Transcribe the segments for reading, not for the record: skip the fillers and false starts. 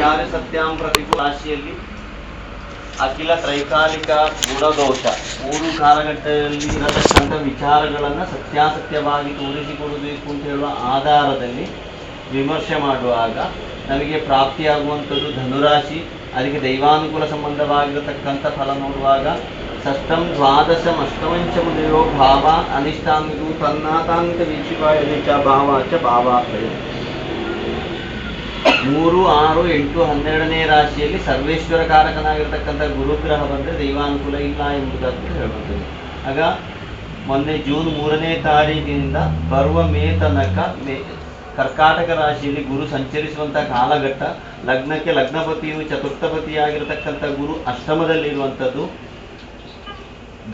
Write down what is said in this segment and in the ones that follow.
ವಿಚಾರ ಸತ್ಯಾಂ ಪ್ರತಿಕೂಲ ರಾಶಿಯಲ್ಲಿ ಅಖಿಲ ತ್ರೈಕಾಲಿಕ ಗುಣದೋಷ 3 ಕಾಲಘಟ್ಟದಲ್ಲಿ ಇರತಕ್ಕಂಥ ವಿಚಾರಗಳನ್ನು ಸತ್ಯಾಸತ್ಯವಾಗಿ ತೋರಿಸಿಕೊಡಬೇಕು ಅಂತ ಹೇಳುವ ಆಧಾರದಲ್ಲಿ ವಿಮರ್ಶೆ ಮಾಡುವಾಗ ನಮಗೆ ಪ್ರಾಪ್ತಿಯಾಗುವಂಥದ್ದು ಧನುರಾಶಿ. ಅದಕ್ಕೆ ದೈವಾನುಕೂಲ ಸಂಬಂಧವಾಗಿರತಕ್ಕಂಥ ಫಲ ನೋಡುವಾಗ ಷಷ್ಠಂ ದ್ವಾದಶಂ ಅಷ್ಟಮಂಚಮುದಯೋ ಭಾವ ಅನಿಷ್ಟಾಂಗಿದು ತನ್ನಾತಾಂತ ವೀಕ್ಷಿಪಾಯಚ ಭಾವಾಚ ಭಾವಾತ್ರಯ. 3, 6, 8, 12ನೇ ರಾಶಿಯಲ್ಲಿ ಸರ್ವೇಶ್ವರ ಕಾರಕನಾಗಿರ್ತಕ್ಕಂಥ ಗುರುಗ್ರಹ ಬಂದರೆ ದೈವಾನುಕೂಲ ಇಲ್ಲ ಎಂಬುದಾಗಿ ಹೇಳುವಂಥದ್ದು. ಆಗ ಮೊನ್ನೆ ಜೂನ್ 3ನೇ ತಾರೀಕಿನಿಂದ ಬರುವ ಮೇ ತನಕ ಕರ್ಕಾಟಕ ರಾಶಿಯಲ್ಲಿ ಗುರು ಸಂಚರಿಸುವಂಥ ಕಾಲಘಟ್ಟ. ಲಗ್ನಕ್ಕೆ ಲಗ್ನಪತಿಯು ಚತುರ್ಥಪತಿಯಾಗಿರತಕ್ಕಂಥ ಗುರು ಅಷ್ಟಮದಲ್ಲಿರುವಂಥದ್ದು,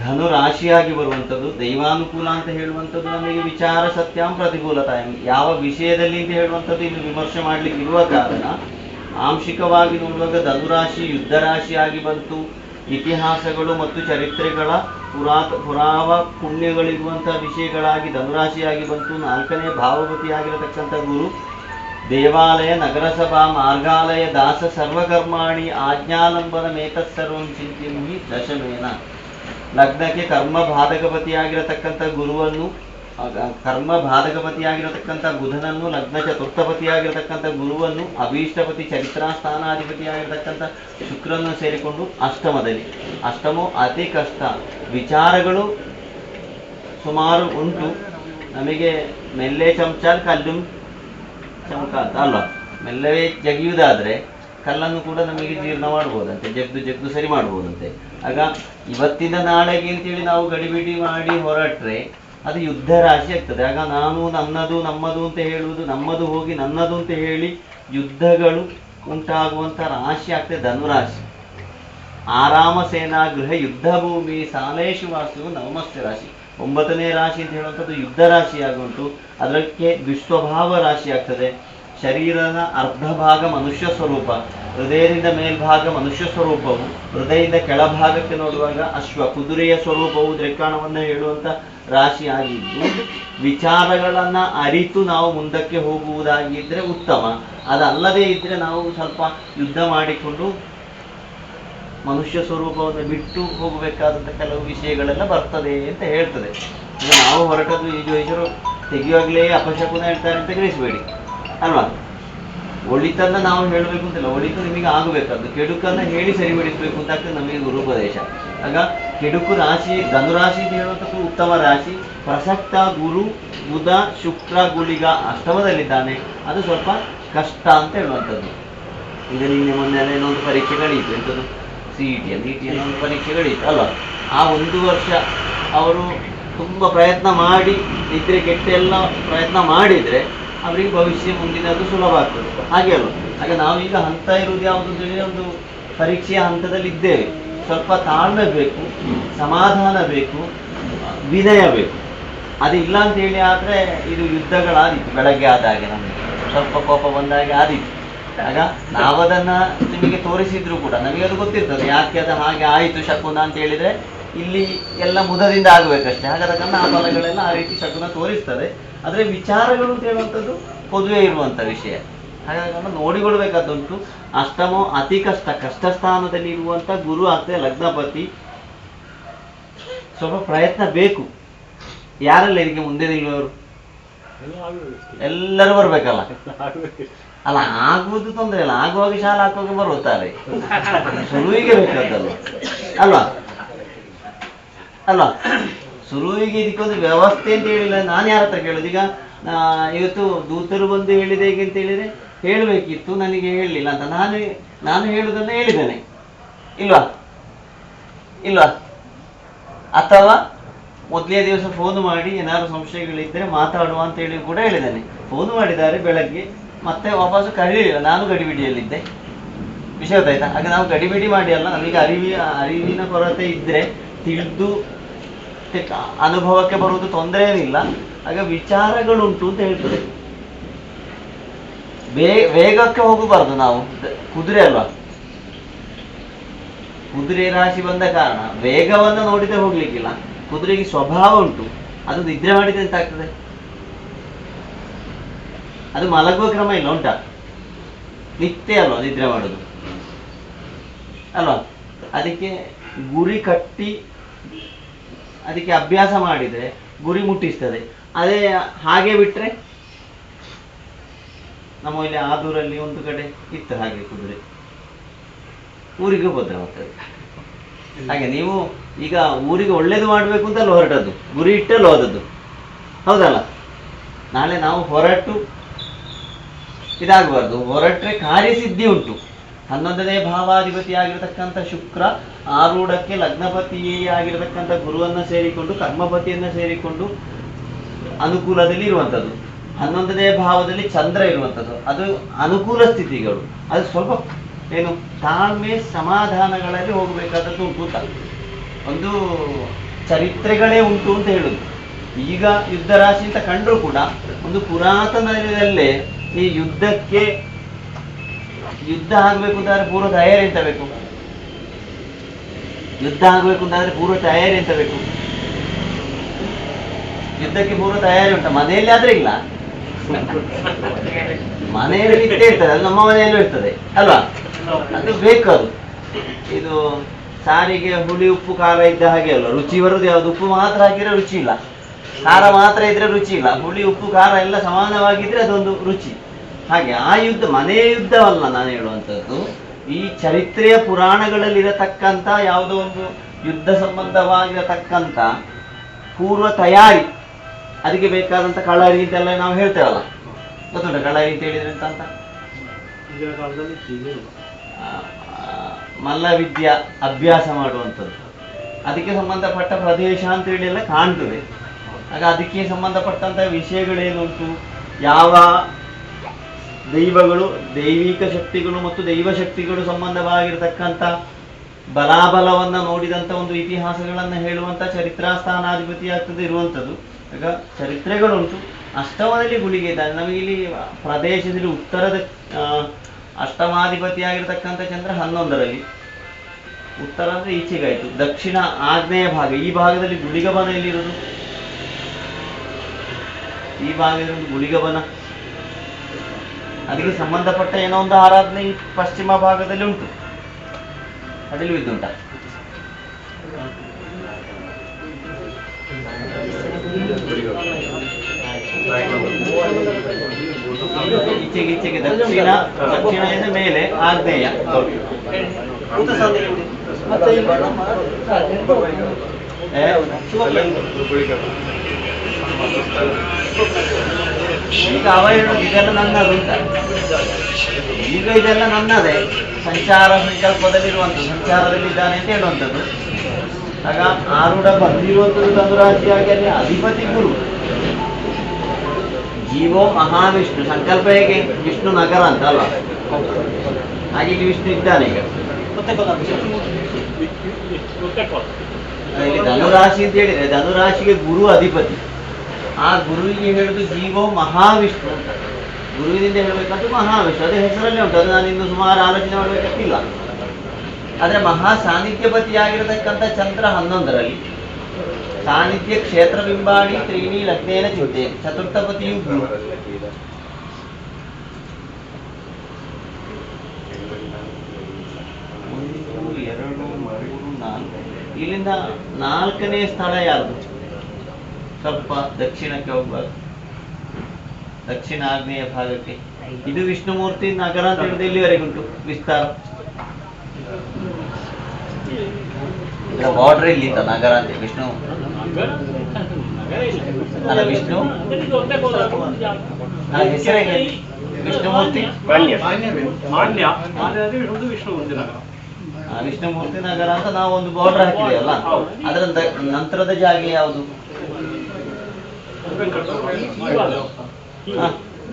ಧನು ರಾಶಿಯಾಗಿ ಬರುವಂಥದ್ದು. ದೈವಾನುಕೂಲ ಅಂತ ಹೇಳುವಂಥದ್ದು ನಮಗೆ ವಿಚಾರ ಸತ್ಯಾಂ ಪ್ರತಿಕೂಲತ. ಯಾವ ವಿಷಯದಲ್ಲಿ ಅಂತ ಹೇಳುವಂಥದ್ದು ಇನ್ನು ವಿಮರ್ಶೆ ಮಾಡಲಿಕ್ಕೆ ಇರುವ ಕಾರಣ ಆಂಶಿಕವಾಗಿ ನೋಡುವಾಗ ಧನುರಾಶಿ ಯುದ್ಧ ರಾಶಿಯಾಗಿ ಬಂತು. ಇತಿಹಾಸಗಳು ಮತ್ತು ಚರಿತ್ರೆಗಳ ಪುರಾವ ಪುಣ್ಯಗಳಿರುವಂತಹ ವಿಷಯಗಳಾಗಿ ಧನುರಾಶಿಯಾಗಿ ಬಂತು. 4ನೇ ಭಾವಪತಿಯಾಗಿರತಕ್ಕಂಥ ಗುರು ದೇವಾಲಯ ನಗರಸಭಾ ಮಾರ್ಗಾಲಯ ದಾಸ ಸರ್ವಕರ್ಮಾಣಿ ಆಜ್ಞಾಲಂಬನ ಮೇತತ್ಸರ್ವಂ ಚಿಂತ್ಯಂ ಹಿ ದಶಮೇನ. ಲಗ್ನಕ್ಕೆ ಕರ್ಮ ಬಾಧಕಪತಿಯಾಗಿರತಕ್ಕಂಥ ಗುರುವನ್ನು, ಕರ್ಮ ಬಾಧಕಪತಿಯಾಗಿರತಕ್ಕಂಥ ಬುಧನನ್ನು, ಲಗ್ನ ಚತುರ್ಥಪತಿಯಾಗಿರತಕ್ಕಂಥ ಗುರುವನ್ನು, ಅಭೀಷ್ಟಪತಿ ಚರಿತ್ರಾಸ್ಥಾನಾಧಿಪತಿಯಾಗಿರತಕ್ಕಂಥ ಶುಕ್ರನ್ನು ಸೇರಿಕೊಂಡು ಅಷ್ಟಮದಲ್ಲಿ. ಅಷ್ಟಮೋ ಅತಿ ಕಷ್ಟ. ವಿಚಾರಗಳು ಸುಮಾರು ಉಂಟು. ನಮಗೆ ಮೆಲ್ಲೆ ಚಮಚಾಲ್ ಕಲ್ಲುಂ ಚಮಕ ಅಂತ ಅಲ್ವಾ, ಮೆಲ್ಲವೇ ಜಗಿಯುವುದಾದರೆ ಕಲ್ಲನ್ನು ಕೂಡ ನಮಗೆ ಜೀರ್ಣ ಮಾಡ್ಬೋದಂತೆ, ಜಗ್ದು ಸರಿ ಮಾಡ್ಬೋದಂತೆ. ಆಗ ಇವತ್ತಿನ ನಾಳೆಗೆ ಅಂತೇಳಿ ನಾವು ಗಡಿಬಿಡಿ ಮಾಡಿ ಹೊರಟ್ರೆ ಅದು ಯುದ್ಧ ರಾಶಿ ಆಗ್ತದೆ. ಆಗ ನಾನು ನನ್ನದು ನಮ್ಮದು ಅಂತ ಹೇಳುವುದು, ನಮ್ಮದು ಹೋಗಿ ನನ್ನದು ಅಂತ ಹೇಳಿ ಯುದ್ಧಗಳು ಉಂಟಾಗುವಂಥ ರಾಶಿ ಆಗ್ತದೆ ಧನುರಾಶಿ. ಆರಾಮ ಸೇನಾ ಗೃಹ ಯುದ್ಧ ಭೂಮಿ ಸಾಲೇಶು ವಾಸು ನವಮಸ್ಯ ರಾಶಿ. 9ನೇ ರಾಶಿ ಅಂತ ಹೇಳುವಂಥದ್ದು ಯುದ್ಧ ರಾಶಿಯಾಗುಂಟು. ಅದಕ್ಕೆ ದುಷ್ಸ್ವಭಾವ ರಾಶಿ ಆಗ್ತದೆ. ಶರೀರದ ಅರ್ಧ ಭಾಗ ಮನುಷ್ಯ ಸ್ವರೂಪ, ಹೃದಯದಿಂದ ಮೇಲ್ಭಾಗ ಮನುಷ್ಯ ಸ್ವರೂಪವು, ಹೃದಯದಿಂದ ಕೆಳಭಾಗಕ್ಕೆ ನೋಡುವಾಗ ಅಶ್ವ ಕುದುರೆಯ ಸ್ವರೂಪವು ದ್ರೆಕ್ಕಾಣವನ್ನು ಹೇಳುವಂಥ ರಾಶಿ ಆಗಿದ್ದು, ವಿಚಾರಗಳನ್ನು ಅರಿತು ನಾವು ಮುಂದಕ್ಕೆ ಹೋಗುವುದಾಗಿದ್ದರೆ ಉತ್ತಮ. ಅದಲ್ಲದೇ ಇದ್ದರೆ ನಾವು ಸ್ವಲ್ಪ ಯುದ್ಧ ಮಾಡಿಕೊಂಡು ಮನುಷ್ಯ ಸ್ವರೂಪವನ್ನು ಬಿಟ್ಟು ಹೋಗಬೇಕಾದಂಥ ಕೆಲವು ವಿಷಯಗಳೆಲ್ಲ ಬರ್ತದೆ ಅಂತ ಹೇಳ್ತದೆ. ಈಗ ನಾವು ಹೊರಟದ್ದು ಈ ಜ್ಯೋತಿಷರು ತೆಗೆಯುವಾಗಲೇ ಅಪಶಕುನ ಹೇಳ್ತಾರೆ ಅಂತ ಗ್ರಹಿಸಬೇಡಿ ಅಲ್ವಾ. ಒಳಿತನ್ನ ನಾವು ಹೇಳಬೇಕು ಅಂತಿಲ್ಲ, ಒಳಿತು ನಿಮಗೆ ಆಗಬೇಕಾದ್ದು. ಕೆಡುಕನ್ನು ಹೇಳಿ ಸರಿಪಡಿಸಬೇಕು ಅಂತ ನಮಗೆ ಗುರುಪದೇಶ. ಆಗ ಕೆಡುಕು ರಾಶಿ ಧನುರಾಶಿ ಅಂತ ಹೇಳುವಂಥದ್ದು ಉತ್ತಮ ರಾಶಿ. ಪ್ರಸಕ್ತ ಗುರು ಬುಧ ಶುಕ್ರ ಗುಳಿಗ ಅಷ್ಟಮದಲ್ಲಿದ್ದಾನೆ. ಅದು ಸ್ವಲ್ಪ ಕಷ್ಟ ಅಂತ ಹೇಳುವಂಥದ್ದು. ಈಗ ನಿನ್ನೆ ಮೊನ್ನೆ ಏನೊಂದು ಪರೀಕ್ಷೆಗಳಿತ್ತು, ಎಂಥದ್ದು CET ಒಂದು ಪರೀಕ್ಷೆಗಳಿತ್ತು ಅಲ್ವಾ. ಆ 1 ವರ್ಷ ಅವರು ತುಂಬ ಪ್ರಯತ್ನ ಮಾಡಿ ನಿದ್ರೆ ಕೆಟ್ಟೆಲ್ಲ ಪ್ರಯತ್ನ ಮಾಡಿದರೆ ಅವರಿಗೆ ಭವಿಷ್ಯ ಮುಂದಿನದು ಸುಲಭ ಆಗ್ತದೆ. ಹಾಗೆ ಅಲ್ವ. ಆಗ ನಾವೀಗ ಹಂತ ಇರುವುದು ಯಾವುದು ಅಂತೇಳಿ ಒಂದು ಪರೀಕ್ಷೆಯ ಹಂತದಲ್ಲಿ ಇದ್ದೇವೆ. ಸ್ವಲ್ಪ ತಾಳ್ಮೆ ಬೇಕು, ಸಮಾಧಾನ ಬೇಕು, ವಿನಯ ಬೇಕು. ಅದು ಇಲ್ಲ ಅಂತೇಳಿ ಆದರೆ ಇದು ಯುದ್ಧಗಳಾದಿತ್ತು. ಬೆಳಗ್ಗೆ ಆದಾಗೆ ನಮಗೆ ಸ್ವಲ್ಪ ಕೋಪ ಬಂದಾಗೆ ಆದಿತ್ತು. ಆಗ ನಾವದನ್ನು ನಿಮಗೆ ತೋರಿಸಿದ್ರು ಕೂಡ ನಮಗೆ ಅದು ಗೊತ್ತಿರ್ತದೆ, ಯಾಕೆ ಅದು ಹಾಗೆ ಆಯಿತು ಶಕುನ ಅಂತ ಹೇಳಿದರೆ ಇಲ್ಲಿ ಎಲ್ಲ ಮುದದಿಂದ ಆಗಬೇಕಷ್ಟೇ. ಹಾಗಾದ ಕಾರಣ ಆ ಫಲಗಳೆಲ್ಲ ಆ ರೀತಿ ಶಕುನ ತೋರಿಸ್ತದೆ. ಆದರೆ ವಿಚಾರಗಳು ಅಂತ ಹೇಳುವಂಥದ್ದು ಪೊದುವೆ ಇರುವಂಥ ವಿಷಯ. ಹಾಗಾಗಿ ನೋಡಿಕೊಳ್ಬೇಕಾದುಂಟು. ಅಷ್ಟಮೋ ಅತಿ ಕಷ್ಟ ಸ್ಥಾನದಲ್ಲಿ ಇರುವಂಥ ಗುರು ಆಗ್ತದೆ ಲಗ್ನಪತಿ. ಸ್ವಲ್ಪ ಪ್ರಯತ್ನ ಬೇಕು. ಯಾರೆಲ್ಲ ಇದಕ್ಕೆ ಮುಂದೆ ನಿಲ್ಲುವವರು? ಎಲ್ಲರೂ ಬರ್ಬೇಕಲ್ಲ. ಅಲ್ಲ, ಆಗುವುದು ತೊಂದರೆ ಇಲ್ಲ, ಆಗುವಾಗ ಶಾಲೆ ಹಾಕುವಾಗ ಬರುತ್ತಾರೆ. ಶುರುವಿಗೆ ಬೇಕಾದಲ್ಲ ಅಲ್ವಾ ಅಲ್ವಾ. ಶುರುವಿಗೆ ಇದಕ್ಕೊಂದು ವ್ಯವಸ್ಥೆ ಅಂತ ಹೇಳಿಲ್ಲ. ನಾನು ಯಾರ ಹತ್ರ ಕೇಳೋದು? ಈಗ ಇವತ್ತು ದೂತರು ಬಂದು ಹೇಳಿದೆ ಹೇಗೆ ಅಂತ ಹೇಳಿದರೆ ಹೇಳಬೇಕಿತ್ತು, ನನಗೆ ಹೇಳಲಿಲ್ಲ ಅಂತ ನಾನು ಹೇಳುವುದನ್ನು ಹೇಳಿದ್ದೇನೆ ಇಲ್ವಾ. ಅಥವಾ ಮೊದಲೇ ದಿವಸ ಫೋನ್ ಮಾಡಿ ಏನಾದ್ರು ಸಂಶಯಗಳಿದ್ದರೆ ಮಾತಾಡುವ ಅಂತ ಹೇಳಿ ಕೂಡ ಹೇಳಿದ್ದೇನೆ. ಫೋನ್ ಮಾಡಿದ್ದಾರೆ ಬೆಳಗ್ಗೆ, ಮತ್ತೆ ವಾಪಸ್ಸು ಕರೀಲಿಲ್ಲ. ನಾನು ಗಡಿಬಿಡಿಯಲ್ಲಿದ್ದೆ. ವಿಷಯ ಗೊತ್ತಾಯ್ತಾ? ಹಾಗೆ ನಾವು ಗಡಿಬಿಡಿ ಮಾಡಿ ಅಲ್ಲ, ನಮಗೆ ಅರಿವಿನ ಕೊರತೆ ಇದ್ದರೆ ತಿಳಿದು ಅನುಭವಕ್ಕೆ ಬರುವುದು ತೊಂದರೆ ಏನಿಲ್ಲ. ಆಗ ವಿಚಾರಗಳುಂಟು ಅಂತ ಹೇಳ್ತದೆ. ವೇಗಕ್ಕೆ ಹೋಗಬಾರ್ದು. ನಾವು ಕುದುರೆ ಅಲ್ವಾ, ಕುದುರೆ ರಾಶಿ ಬಂದ ಕಾರಣ ವೇಗವನ್ನು ನೋಡಿದ್ರೆ ಹೋಗ್ಲಿಕ್ಕಿಲ್ಲ. ಕುದುರೆಗೆ ಸ್ವಭಾವ ಉಂಟು, ಅದು ನಿದ್ರೆ ಮಾಡಿದ್ರೆ ಎಂತ ಆಗ್ತದೆ? ಅದು ಮಲಗುವ ಕ್ರಮ ಇಲ್ಲ ಉಂಟಾ? ನಿತ್ಯ ಅಲ್ವಾ ನಿದ್ರೆ ಮಾಡೋದು ಅಲ್ವಾ. ಅದಕ್ಕೆ ಗುರಿ ಕಟ್ಟಿ ಅದಕ್ಕೆ ಅಭ್ಯಾಸ ಮಾಡಿದರೆ ಗುರಿ ಮುಟ್ಟಿಸ್ತದೆ. ಅದೇ ಹಾಗೆ ಬಿಟ್ರೆ, ನಮ್ಮ ಇಲ್ಲಿ ಆದೂರಲ್ಲಿ ಒಂದು ಕಡೆ ಇತ್ತು ಹಾಗೆ ಕುದುರೆ, ಊರಿಗೆ ಉಪದ್ರವಾಗ್ತದೆ. ಹಾಗೆ ನೀವು ಈಗ ಊರಿಗೆ ಒಳ್ಳೇದು ಮಾಡಬೇಕು ಅಂತಲ್ಲ ಹೊರಟದ್ದು, ಗುರಿ ಇಟ್ಟಲ್ಲ ಹೋದದ್ದು, ಹೌದಲ್ಲ. ನಾಳೆ ನಾವು ಹೊರಟು ಇದಾಗಬಾರ್ದು. ಹೊರಟ್ರೆ ಕಾರ್ಯಸಿದ್ಧಿ ಉಂಟು. 11ನೇ ಭಾವಾಧಿಪತಿ ಆಗಿರತಕ್ಕಂಥ ಶುಕ್ರ ಆರೂಢಕ್ಕೆ ಲಗ್ನಪತಿಯೇ ಆಗಿರತಕ್ಕಂಥ ಗುರುವನ್ನ ಸೇರಿಕೊಂಡು ಕರ್ಮಪತಿಯನ್ನ ಸೇರಿಕೊಂಡು ಅನುಕೂಲದಲ್ಲಿ ಇರುವಂಥದ್ದು. 11ನೇ ಭಾವದಲ್ಲಿ ಚಂದ್ರ ಇರುವಂಥದ್ದು, ಅದು ಅನುಕೂಲ ಸ್ಥಿತಿಗಳು. ಅದು ಸ್ವಲ್ಪ ಏನು ತಾಳ್ಮೆ ಸಮಾಧಾನಗಳಲ್ಲಿ ಹೋಗಬೇಕಾದದ್ದು ಉಂಟು ಅಂತ, ಒಂದು ಚರಿತ್ರೆಗಳೇ ಉಂಟು ಅಂತ ಹೇಳುದು. ಈಗ ಯುದ್ಧ ರಾಶಿ ಅಂತ ಕಂಡ್ರು ಕೂಡ ಒಂದು ಪುರಾತನದಲ್ಲೇ ಈ ಯುದ್ಧ ಆಗ್ಬೇಕು ಅಂತಾದ್ರೆ ಪೂರ್ವ ತಯಾರಿ ಅಂತ ಬೇಕು. ಯುದ್ಧ ಆಗ್ಬೇಕು ಅಂತಾದ್ರೆ ಪೂರ್ವ ತಯಾರಿ ಅಂತ ಬೇಕು. ಯುದ್ಧಕ್ಕೆ ಪೂರ್ವ ತಯಾರಿ ಉಂಟ? ಮನೆಯಲ್ಲಿ ಆದ್ರೆ ಇಲ್ಲ, ಮನೆಯಲ್ಲಿ ಇದ್ದೇ ಇರ್ತದೆ, ಅದು ನಮ್ಮ ಮನೆಯಲ್ಲೂ ಇರ್ತದೆ ಅಲ್ವಾ. ಅದು ಬೇಕು. ಅದು ಇದು ಸಾರಿಗೆ ಹುಳಿ ಉಪ್ಪು ಖಾರ ಇದ್ದ ಹಾಗೆ ಅಲ್ಲ, ರುಚಿ ಬರುದು ಯಾವುದು? ಉಪ್ಪು ಮಾತ್ರ ಹಾಕಿದ್ರೆ ರುಚಿ ಇಲ್ಲ, ಖಾರ ಮಾತ್ರ ಇದ್ರೆ ರುಚಿ ಇಲ್ಲ. ಹುಳಿ ಉಪ್ಪು ಖಾರ ಎಲ್ಲ ಸಮಾನವಾಗಿದ್ರೆ ಅದೊಂದು ರುಚಿ. ಹಾಗೆ ಆ ಯುದ್ಧ ಮನೆಯ ಯುದ್ಧವಲ್ಲ ನಾನು ಹೇಳುವಂಥದ್ದು, ಈ ಚರಿತ್ರೆಯ ಪುರಾಣಗಳಲ್ಲಿರತಕ್ಕಂಥ ಯಾವುದೋ ಒಂದು ಯುದ್ಧ ಸಂಬಂಧವಾಗಿರತಕ್ಕಂಥ ಪೂರ್ವ ತಯಾರಿ. ಅದಕ್ಕೆ ಬೇಕಾದಂಥ ಕಳರಿ ಅಂತೆಲ್ಲ ನಾವು ಹೇಳ್ತೇವಲ್ಲ, ಗೊತ್ತುಂಟ ಕಳರಿ ಅಂತ ಹೇಳಿದ್ರೆ ಅಂತ? ಮಲ್ಲವಿದ್ಯಾ ಅಭ್ಯಾಸ ಮಾಡುವಂಥದ್ದು. ಅದಕ್ಕೆ ಸಂಬಂಧಪಟ್ಟ ಪ್ರದೇಶ ಅಂತೇಳಿ ಎಲ್ಲ ಕಾಣ್ತದೆ. ಆಗ ಅದಕ್ಕೆ ಸಂಬಂಧಪಟ್ಟಂಥ ವಿಷಯಗಳೇನುಂಟು, ಯಾವ ದೈವಗಳು, ದೈವಿಕ ಶಕ್ತಿಗಳು ಮತ್ತು ದೈವ ಶಕ್ತಿಗಳು ಸಂಬಂಧವಾಗಿರತಕ್ಕಂಥ ಬಲಾಬಲವನ್ನು ನೋಡಿದಂಥ ಒಂದು ಇತಿಹಾಸಗಳನ್ನು ಹೇಳುವಂಥ ಚರಿತ್ರಾಸ್ಥಾನಾಧಿಪತಿ ಆಗ್ತದೆ ಇರುವಂಥದ್ದು. ಈಗ ಚರಿತ್ರೆಗಳುಂಟು. ಅಷ್ಟಮದಲ್ಲಿ ಗುಳಿಗೆ ಇದ್ದಾನೆ. ನಮಗಿಲ್ಲಿ ಪ್ರದೇಶದಲ್ಲಿ ಉತ್ತರದ ಅಷ್ಟಮಾಧಿಪತಿ ಆಗಿರತಕ್ಕಂಥ ಚಂದ್ರ 11ರಲ್ಲಿ, ಉತ್ತರ ಅಂದರೆ ಈಚೆಗಾಯಿತು. ದಕ್ಷಿಣ ಆಗ್ನೇಯ ಭಾಗ, ಈ ಭಾಗದಲ್ಲಿ ಗುಳಿಗಬನ ಎಲ್ಲಿರುವುದು? ಈ ಭಾಗದಲ್ಲಿ ಗುಳಿಗಬನ, ಅದಕ್ಕೆ ಸಂಬಂಧಪಟ್ಟ ಏನೋ ಒಂದು ಆರಾಧನೆ ಈ ಪಶ್ಚಿಮ ಭಾಗದಲ್ಲಿ ಉಂಟು. ಅದರಲ್ಲಿ ಇದ್ದುಂಟ. ಈಚೆಗೆ ದಕ್ಷಿಣ ಮೇಲೆ ಆಗ್ನೇಯ. ಈಗ ಅವ ಹೇಳೋದು ಇದೆಲ್ಲ ನನ್ನದು ಅಂತ. ಈಗ ಇದೆಲ್ಲ ನನ್ನದೇ, ಸಂಚಾರ ಸಂಕಲ್ಪದಲ್ಲಿರುವಂಥದ್ದು, ಸಂಚಾರದಲ್ಲಿದ್ದಾನೆ ಅಂತ ಹೇಳುವಂಥದ್ದು. ಆಗ ಆರೂಢ ಬಂದಿರುವಂಥದ್ದು ಧನುರಾಶಿಯಾಗಿ ಅಲ್ಲಿ ಅಧಿಪತಿ ಗುರು. ಜೀವೋ ಮಹಾವಿಷ್ಣು, ಸಂಕಲ್ಪ ಹೇಗೆ ವಿಷ್ಣು ನಗರ ಅಂತ ಅಲ್ವಾ, ಹಾಗೆ ಇಲ್ಲಿ ವಿಷ್ಣು ಇದ್ದಾನೆ. ಈಗ ಇಲ್ಲಿ ಧನುರಾಶಿ ಅಂತ ಹೇಳಿದ್ರೆ ಧನುರಾಶಿಗೆ ಗುರು ಅಧಿಪತಿ. ಆ ಗುರುವಿಗೆ ಹೇಳುದು ಜೀವೋ ಮಹಾವಿಷ್ಣು ಅಂತ. ಗುರುವಿನಿಂದ ಹೇಳಬೇಕಾದ್ದು ಮಹಾವಿಷ್ಣು, ಅದೇ ಹೆಸರಲ್ಲೇ ಉಂಟು. ಅದು ನಾನು ಇನ್ನು ಸುಮಾರು ಆಲೋಚನೆ ಮಾಡಬೇಕಂತಿಲ್ಲ. ಆದರೆ ಮಹಾ ಸಾನ್ನಿಧ್ಯಪತಿಯಾಗಿರತಕ್ಕಂಥ ಚಂದ್ರ 11ರಲ್ಲಿ, ಸಾನ್ನಿಧ್ಯ ಕ್ಷೇತ್ರ ಬಿಂಬಾಡಿ ತ್ರೀಣಿ ಲಗ್ನೇನ ಚಿಂತೆ, ಚತುರ್ಥಪತಿಯು ಗುರು. ಇಲ್ಲಿಂದ 4ನೇ ಸ್ಥಳ ಯಾವುದು? ಸ್ವಲ್ಪ ದಕ್ಷಿಣಕ್ಕೆ ಹೋಗ್ಬಾರ್ದು, ದಕ್ಷಿಣ ಆಗ್ನೇಯ ಭಾಗಕ್ಕೆ. ಇದು ವಿಷ್ಣುಮೂರ್ತಿ ನಗರ ಅಂತ ಹೇಳಿದ್ರೆ ಇಲ್ಲಿವರೆಗೆ ಉಂಟು ವಿಸ್ತಾರ. ಬಾರ್ಡರ್ ಇಲ್ಲಿ ಇತ್ತ ನಗರ ಅಂತ ವಿಷ್ಣು ಅಲ್ಲ, ವಿಷ್ಣು ಹೆಸರೇ ವಿಷ್ಣುಮೂರ್ತಿ ವಿಷ್ಣುಮೂರ್ತಿ ನಗರ ಅಂತ ನಾವು ಒಂದು ಬಾರ್ಡರ್ ಹಾಕಿದೆಯಲ್ಲ, ಅದರ ನಂತರದ ಜಾಗ ಯಾವುದು?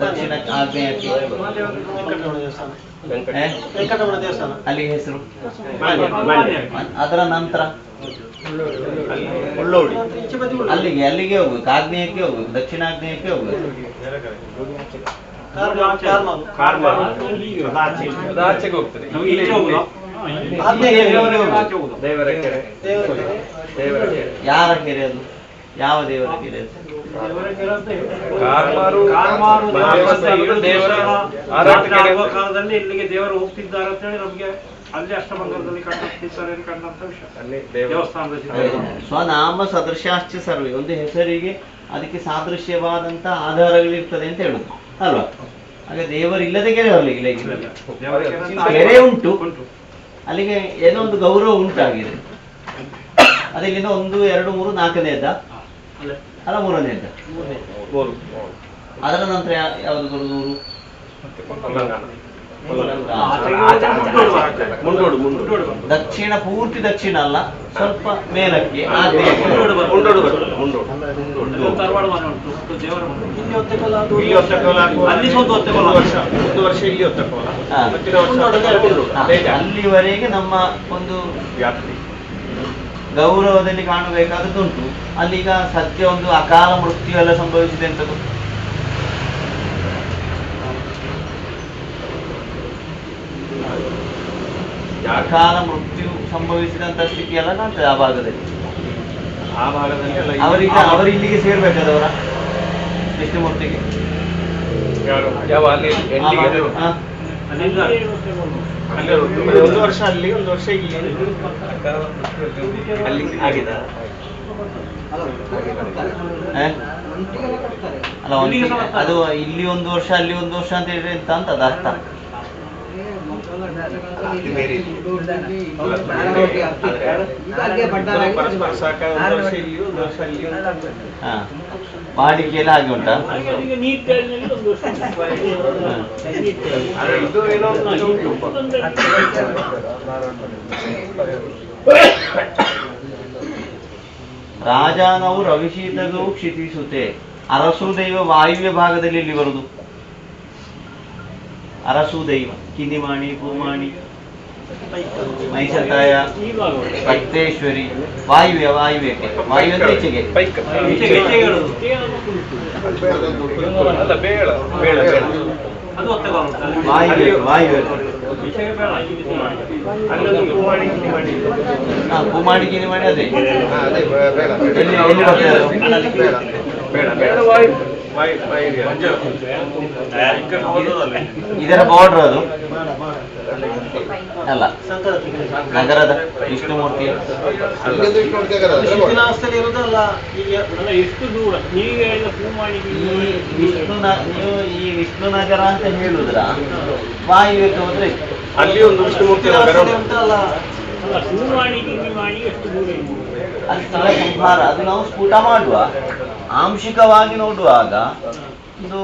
ದಕ್ಷಿಣ ಆಗ್ನೇಯಕ್ಕೆ ಅಲ್ಲಿ ಹೆಸರು. ಅದರ ನಂತರ ಅಲ್ಲಿಗೆ ಹೋಗ್ಬೇಕು, ಆಗ್ನೇಯಕ್ಕೆ ಹೋಗ್ಬೇಕು, ದಕ್ಷಿಣಾಗ್ನೇಯಕ್ಕೆ ಹೋಗ್ಬೇಕು. ಯಾರ ಕೆರೆ ಅದು? ಯಾವ ದೇವರ ಕೆರೆ ಅದು? ಕಾಲದಲ್ಲಿ ಇಲ್ಲಿಗೆ ದೇವರು ಹೋಗ್ತಿದ್ದಾರೆ ಅಂತ ಹೇಳಿ ನಮಗೆ ಅಲ್ಲಿ ಅಷ್ಟಮಂಗಲದಲ್ಲಿ ಕಂಡಂತ ವಿಷಯ ದೇವಸ್ಥಾನದ ಸ್ವನಾಮ ಸದೃಶಾಶ್ಚ ಸರ್ವೆ, ಒಂದು ಹೆಸರಿಗೆ ಅದಕ್ಕೆ ಸಾದೃಶ್ಯವಾದಂತ ಆಧಾರಗಳಿರ್ತದೆ ಅಂತ ಹೇಳುದು ಅಲ್ವಾ. ಹಾಗೆ ದೇವರಿಲ್ಲದೆ ಕೆರೆ ಬರಲಿಲ್ಲ, ಕೆರೆ ಉಂಟು, ಅಲ್ಲಿಗೆ ಏನೋ ಒಂದು ಗೌರವ ಉಂಟಾಗಿದೆ. ಅದಿಲ್ಲಿಂದ 1, 2, 3, 4ನೇದ್ದ ಅಲ್ಲ 3ನೇದ್ದ, ಅದರ ನಂತರ ಯಾವುದು ಬರುದು? ದಕ್ಷಿಣ, ಪೂರ್ತಿ ದಕ್ಷಿಣ ಅಲ್ಲ, ಸ್ವಲ್ಪ ಮೇಲಕ್ಕೆ ಅಲ್ಲಿವರೆಗೆ ನಮ್ಮ ಒಂದು ಗೌರವದಲ್ಲಿ ಕಾಣಬೇಕಾದದ್ದುಂಟು. ಅಲ್ಲೀಗ ಸದ್ಯ ಒಂದು ಅಕಾಲ ಮೃತ್ಯು ಎಲ್ಲ ಸಂಭವಿಸಿದೆ ಅಂತದ್ದು. ಅಕಾಲ ಮೃತ್ಯು ಸಂಭವಿಸಿದಂತ ಸ್ಥಿತಿ ಎಲ್ಲ ಕಾಣ್ತದೆ ಆ ಭಾಗದಲ್ಲಿ. ಅವರು ಇಲ್ಲಿಗೆ ಸೇರ್ಬೇಕಾದವರ ವಿಷ್ಣುಮೂರ್ತಿಗೆ ಒಂದು ವರ್ಷ ಅಲ್ಲಿ, 1 ವರ್ಷ ಇಲ್ಲಿ ಆಗಿದೆ ಅಲ್ಲ. ಅದು ಇಲ್ಲಿ 1 ವರ್ಷ ಅಲ್ಲಿ 1 ವರ್ಷ ಅಂತ ಹೇಳಿದ್ರೆ ಎಂತ ಅಂತ ಅದು ಅರ್ಥ. ವಾಡಿಕೆ ಎಲ್ಲ ಹಾಗೆ ಉಂಟಾ? ರಾಜಾನವು ರವಿಶೀತಗೂ ಕ್ಷಿತಿಸುತ್ತೆ. ಅರಸು ದೈವ ವಾಯುವ್ಯ ಭಾಗದಲ್ಲಿ ಇಲ್ಲಿ ಬರುದು. ಅರಸು ದೈವ ಕಿನಿಮಾಣಿ, ಭೂಮಾಣಿ, ಮೈಸತಾಯ, ಭಕ್ತೇಶ್ವರಿ, ವಾಯುವ್ಯ, ವಾಯುವ್ಯಕ್ಕೆ ವಾಯು ಅಂತ ಈಚೆಗೆ ವಾಯುವ್ಯ, ವಾಯುವ್ಯ ಭೂಮಾಡಿ, ಕಿನಿಮಾಣಿ ಅದೇ ಎಲ್ಲಿ ಇದರ ಬಾರ್ಡರ್ ಅದು ಅಲ್ಲ, ನಗರದ ವಿಷ್ಣುಮೂರ್ತಿ ನೀವು ಈ ವಿಷ್ಣು ನಗರ ಅಂತ ಹೇಳುದ್ರ ವಾಯುವ್ಯಕ್ಕೆ ಹೋದ್ರೆ ಅಲ್ಲಿ ಒಂದು ವಿಷ್ಣುಮೂರ್ತಿ ಸ್ಥಳ ಸಂಹಾರ ಅದು ನಾವು ಸ್ಫುಟ ಮಾಡುವ ಆಂಶಿಕವಾಗಿ ನೋಡುವಾಗ ಇದು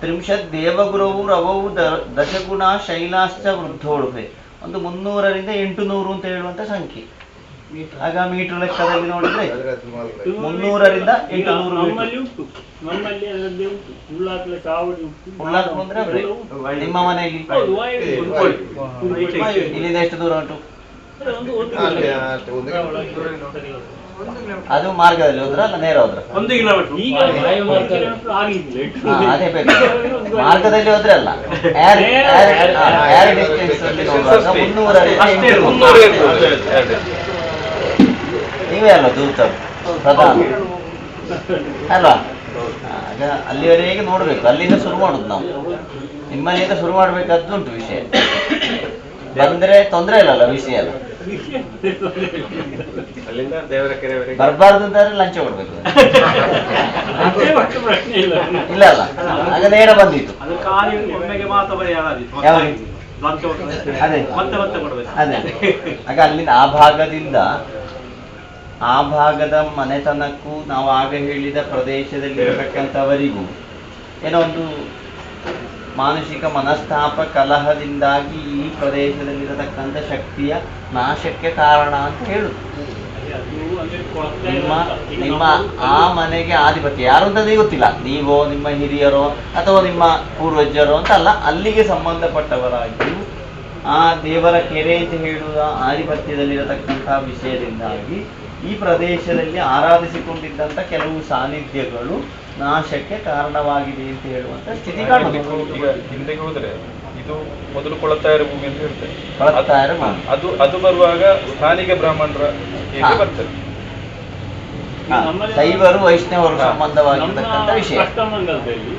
30 ದೇವಗುರವು ರವವು ದಶಗುಣ ಶೈಲಾಶ್ಚ ವೃದ್ಧೋಳುವೆ, ಒಂದು 300ರಿಂದ 800 ಅಂತ ಹೇಳುವಂತ ಸಂಖ್ಯೆ. ಆಗ ಮೀಟರ್ ಲೆಕ್ಕದಲ್ಲಿ ನೋಡಿದ್ರೆ 300ರಿಂದ 800 ಅಂದ್ರೆ ನಿಮ್ಮ ಮನೆಯಲ್ಲಿ ಇಲ್ಲಿಂದ ಎಷ್ಟು ದೂರ ಉಂಟು? ಅದು ಮಾರ್ಗದಲ್ಲಿ ಹೋದ್ರ ಅಲ್ಲ ನೇರ ಹೋದ್ರ? 1 ಕಿಲೋಮೀಟರ್. ಅದೇ ಬೇಕು, ಮಾರ್ಗದಲ್ಲಿ ಹೋದ್ರೆ ಅಲ್ಲ, ಡಿಸ್ಟೆನ್ಸ್ ಅಲ್ಲಿ ನೋಡುವಾಗ 300 ನೀವೇ ಅಲ್ವಾ ದೂರ್ತರು ಪ್ರಧಾನ ಅಲ್ವಾ? ಆಗ ಅಲ್ಲಿವರೆಗೆ ನೋಡ್ಬೇಕು, ಅಲ್ಲಿಂದ ಶುರು ಮಾಡುದು ನಾವು. ನಿಮ್ಮನೆಯಿಂದ ಶುರು ಮಾಡ್ಬೇಕಾದ್ದುಂಟು ವಿಷಯ. ಬಂದ್ರೆ ತೊಂದ್ರೆ ಇಲ್ಲಲ್ಲ ವಿಷಯ ಅಲ್ಲ. ಬರ್ಬಾರ್ದು ಅಂತಾದ್ರೆ ಲಂಚ ಕೊಡ್ಬೇಕು ಇಲ್ಲ ಅಲ್ಲ, ಆಗ ನೇರ ಬಂದಿತ್ತು. ಅದೇ ಅದೇ ಆಗ ಅಲ್ಲಿಂದ ಆ ಭಾಗದ ಮನೆತನಕ್ಕೂ ನಾವು ಆಗ ಹೇಳಿದ ಪ್ರದೇಶದಲ್ಲಿ ಇರತಕ್ಕಂಥವರಿಗೂ ಏನೋ ಒಂದು ಮಾನಸಿಕ ಮನಸ್ತಾಪ ಕಲಹದಿಂದಾಗಿ ಈ ಪ್ರದೇಶದಲ್ಲಿರತಕ್ಕಂಥ ಶಕ್ತಿಯ ನಾಶಕ್ಕೆ ಕಾರಣ ಅಂತ ಹೇಳುದು. ನಿಮ್ಮ ಆ ಮನೆಗೆ ಆಧಿಪತ್ಯ ಯಾರು ಅಂತದೇ ಗೊತ್ತಿಲ್ಲ, ನೀವೋ ನಿಮ್ಮ ಹಿರಿಯರೋ ಅಥವಾ ನಿಮ್ಮ ಪೂರ್ವಜರೋ ಅಂತ ಅಲ್ಲ, ಅಲ್ಲಿಗೆ ಸಂಬಂಧಪಟ್ಟವರಾಗಿಯೂ ಆ ದೇವರ ಕೆರೆ ಅಂತ ಹೇಳುವ ಆಧಿಪತ್ಯದಲ್ಲಿರತಕ್ಕಂತಹ ವಿಷಯದಿಂದಾಗಿ ಈ ಪ್ರದೇಶದಲ್ಲಿ ಆರಾಧಿಸಿಕೊಂಡಿದ್ದಂಥ ಕೆಲವು ಸಾನ್ನಿಧ್ಯಗಳು ನಾಶಕ್ಕೆ ಕಾರಣವಾಗಿದೆ ಅಂತ ಹೇಳುವಂತ ಸ್ಥಿತಿ ಕಾಣುತ್ತೆ. ಹಿಂದೆಗೆ ಹೋದ್ರೆ ಇದು ಮೊದಲು ಕೊಳತಾಯರ ಭೂಮಿ ಅಂತ ಹೇಳ್ತಾರೆ. ಕೊಳತಾಯರ ಭೂಮಿ ಅದು ಬರುವಾಗ ಸ್ಥಾನಿಕ ಬ್ರಾಹ್ಮಣರ ಬರ್ತದೆ. ಶೈವರು ವೈಷ್ಣವರು ಸಂಬಂಧವಾಗಿರ್ತಕ್ಕಂಥ ವಿಷಯ. ಅಷ್ಟಮಂಗಲದಲ್ಲಿ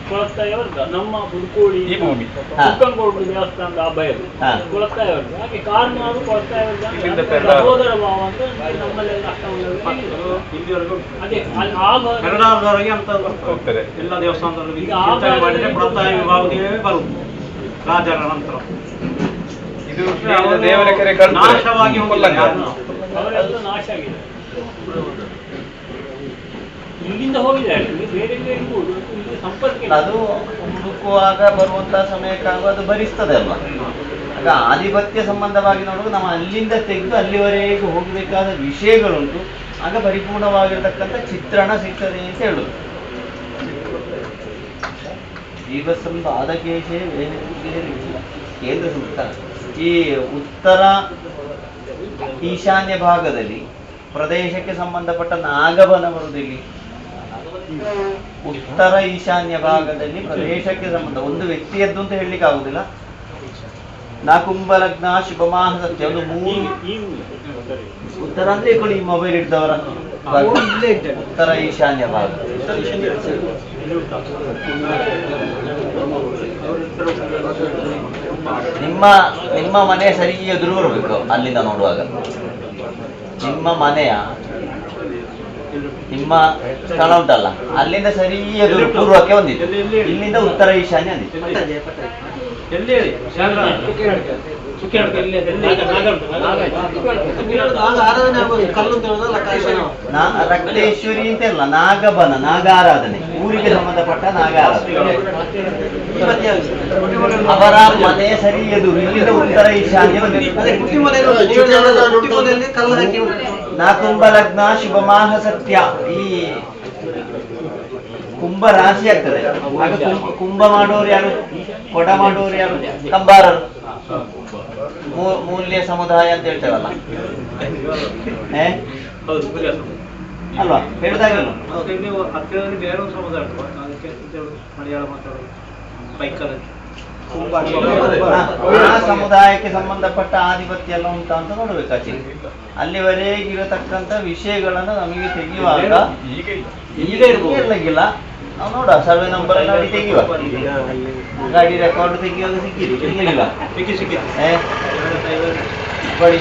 ಕೊಳತ್ತಾಯವರ್ಗ ನಮ್ಮ ಹುಡುಕೋಳಿ ಈ ಭೂಮಿ ಕುಕ್ಕಂಗೋಡು ದೇವಸ್ಥಾನದ ಆ ಬಯಲು ಕೊಳತ್ತಾಯವರ್ಗ ಹಾಗೆ ಕಾರ್ನಾಡು ಕೊಳತ್ತಾಯವರ್ಗ ಸಹೋದರ ಭಾವ ಅಂತ ನಮ್ಮಲ್ಲೆಲ್ಲ ಅಷ್ಟಮಂಗಲದಲ್ಲಿ ಇಲ್ಲಿವರೆಗೂ ಅದೇ ಎರಡಾವರೆಗೆ ಅಂತ ಹೋಗ್ತದೆ. ಎಲ್ಲ ದೇವಸ್ಥಾನದಲ್ಲಿ ಮಾಡಿದ್ರೆ ಕೊಳತ್ತಾಯ ವಿಭಾಗವೇ ಬರುವುದು ರಾಜರ ನಂತರ. ಇದು ದೇವರ ಕೆರೆ ನಾಶವಾಗಿ ಹೋಗಿಲ್ಲ ಯಾರು. ಅವರೆಲ್ಲ ನಾಶ ಆಗಿದೆ. ಇಲ್ಲಿಂದ ಹೋಗಿದ್ದಾರೆ ಬೇರೆ ಇರ್ಬೋದು, ಇಲ್ಲಿ ಸಂಪರ್ಕ ಇಲ್ಲ. ಅದು ಹುಡುಕುವಾಗ ಬರುವಂತಹ ಸಮಯಕ್ಕಾಗ ಅದು ಭರಿಸ್ತದೆ ಅಲ್ವಾ. ಆಗ ಆಧಿಪತ್ಯ ಸಂಬಂಧವಾಗಿ ನೋಡುವಾಗ ನಾವು ಅಲ್ಲಿಂದ ತೆಗೆದು ಅಲ್ಲಿವರೆಗೆ ಹೋಗಬೇಕಾದ ವಿಷಯಗಳುಂಟು. ಆಗ ಪರಿಪೂರ್ಣವಾಗಿರತಕ್ಕಂಥ ಚಿತ್ರಣ ಸಿಗ್ತದೆ ಅಂತ ಹೇಳುದು. ಜೀವಸಂಬ ಆದಕೇಶೇ ಕೇಂದ್ರ ಸೂಕ್ತ. ಈ ಉತ್ತರ ಈಶಾನ್ಯ ಭಾಗದಲ್ಲಿ ಪ್ರದೇಶಕ್ಕೆ ಸಂಬಂಧಪಟ್ಟ ನಾಗಬನ ಬರುವುದಿಲ್ಲಿ. ಉತ್ತರ ಈಶಾನ್ಯ ಭಾಗದಲ್ಲಿ ಪ್ರದೇಶಕ್ಕೆ ಸಂಬಂಧ ಒಂದು ವ್ಯಕ್ತಿಯದ್ದು ಅಂತ ಹೇಳಲಿಕ್ಕೆ ಆಗುದಿಲ್ಲ. ನಾಕುಂಭಲಗ್ನ ಶುಭಮಾಹ ಸತ್ಯ ಒಂದು ಮೂರು ಉತ್ತರ ಅಂದ್ರೆ ಈ ಮೊಬೈಲ್ ಇಡ್ದವರ ಉತ್ತರ ಈಶಾನ್ಯ ಭಾಗ. ನಿಮ್ಮ ಮನೆ ಸರಿ ಎದುರು ಬರಬೇಕು. ಅಲ್ಲಿಂದ ನೋಡುವಾಗ ನಿಮ್ಮ ಮನೆಯ ನಿಮ್ಮ ಸ್ಥಳ ಉಂಟಲ್ಲ, ಅಲ್ಲಿಂದ ಸರಿ ಎದುರು ಪೂರ್ವಕ್ಕೆ ಒಂದಿತ್ತು, ಇಲ್ಲಿಂದ ಉತ್ತರ ಈಶಾನ್ಯ ಅಂದಿತ್ತು. ರಕ್ತೇಶ್ವರಿ ಅಂತ ಇಲ್ಲ, ನಾಗಬನ ನಾಗಾರಾಧನೆ, ಊರಿಗೆ ಸಂಬಂಧಪಟ್ಟ ನಾಗಾರಾಧನೆ. ಅವರ ಮನೆ ಸರಿ ಎದುರು, ಇಲ್ಲಿಂದ ಉತ್ತರ ಈಶಾನ್ಯ ನಾಕುಂಭ ಲಗ್ನ ಶುಭಮಾಹ ಸತ್ಯ. ಈ ಕುಂಭ ರಾಶಿ ಆಗ್ತದೆ. ಆಗ ಕುಂಭ ಮಾಡೋರು ಯಾರು, ಕೊಡ ಮಾಡೋರು ಯಾರು, ಕಂಬಾರರು. ಮೂಲ್ಯ ಸಮುದಾಯ ಅಂತ ಹೇಳ್ತೇವಲ್ಲ, ಅಲ್ವಾ ಹೇಳಿದಾಗಲ್ಲ. ಬೇರೆ ಒಂದು ಸಮುದಾಯ ಮಲಯಾಳ ಮಾತಾಡೋದು ಆ ಸಮುದಾಯಕ್ಕೆ ಸಂಬಂಧಪಟ್ಟ ಆಧಿಪತ್ಯ ಎಲ್ಲ ಉಂಟಾ ಅಂತ ನೋಡ್ಬೇಕಾಚೆ. ಅಲ್ಲಿವರೆಗಿರತಕ್ಕಂಥ ವಿಷಯಗಳನ್ನು ನಮಗೆ ತೆಗೆಯುವಾಗ ಈಗ ಇರ್ಲಿಕ್ಕಿಲ್ಲ. ನಾವು ನೋಡ ಸರ್ವೆ ನಂಬರ್ ಎಲ್ಲ ಗಾಡಿ ತೆಗೆಯುವ, ಗಾಡಿ ರೆಕಾರ್ಡ್ ತೆಗೆಯುವಾಗ ಸಿಕ್ಕಿಲ್ಲ ಬಡಿ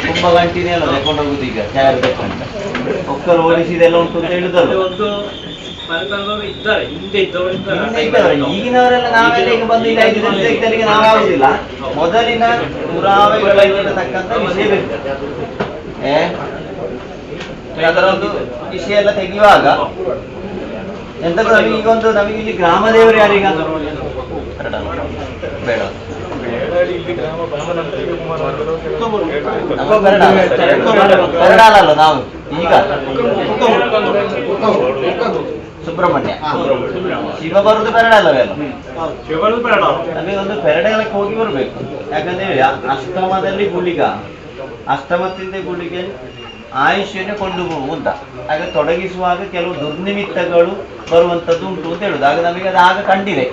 ತುಂಬ ಗಂಟಿನೇ ಅಲ್ಲ ರೆಕಾರ್ಡ್ ಹೋಗುದು. ಈಗ ಟೈರ್ ತಕ್ಕಂತ ಒಕ್ಕಲು ಓಡಿಸಿದೆಲ್ಲ ಉಂಟು ಅಂತ ಹೇಳಿದಲ್ಲ. ಈಗಿನವರೆಲ್ಲ ನಾವೆಲ್ಲ ಈಗ ಬಂದು ಇಲ್ಲಿ 5 ದಿನ ತೆಗೆದಲ್ಲಿಗೆ ನಾವಾಗುದಿಲ್ಲ. ಮೊದಲಿನ ಪುರಾವೆಗಳಿರತಕ್ಕಂಥ ವಿಷಯ ಬೇಕು. ಅದರೊಂದು ವಿಷಯ ಎಲ್ಲ ತೆಗೆಯುವಾಗ ಎಂತ ನಮಗೀಗೊಂದು ನಮಗೆ ಇಲ್ಲಿ ಗ್ರಾಮ ದೇವರು ಯಾರೀಗ ಬೇಡ ಪೆರಡಾಲಲ್ಲ ನಾವು ಈಗ ಸುಬ್ರಹ್ಮಣ್ಯ ಶಿವ ಬರುದು ಪೆರಡಾಲವೇ ಅಲ್ಲ. ನಮಗೆ ಒಂದು ಪೆರಡಾಲಕ್ಕೆ ಹೋಗಿ ಬರಬೇಕು. ಯಾಕಂದ್ರೆ ಅಷ್ಟಮದಲ್ಲಿ ಗುಳಿಗ, ಅಷ್ಟಮದಿಂದ ಗುಳಿಗೆ ಆಯುಷ್ಯನೇ ಕೊಂಡು ಹೋಗುವಂತ. ಆಗ ತೊಡಗಿಸುವಾಗ ಕೆಲವು ದುರ್ನಿಮಿತ್ತಗಳು ಬರುವಂಥದ್ದು ಉಂಟು ಅಂತ ಹೇಳುದು. ಆಗ ನಮಗೆ ಅದು ಆಗ ಕಂಡಿದೆ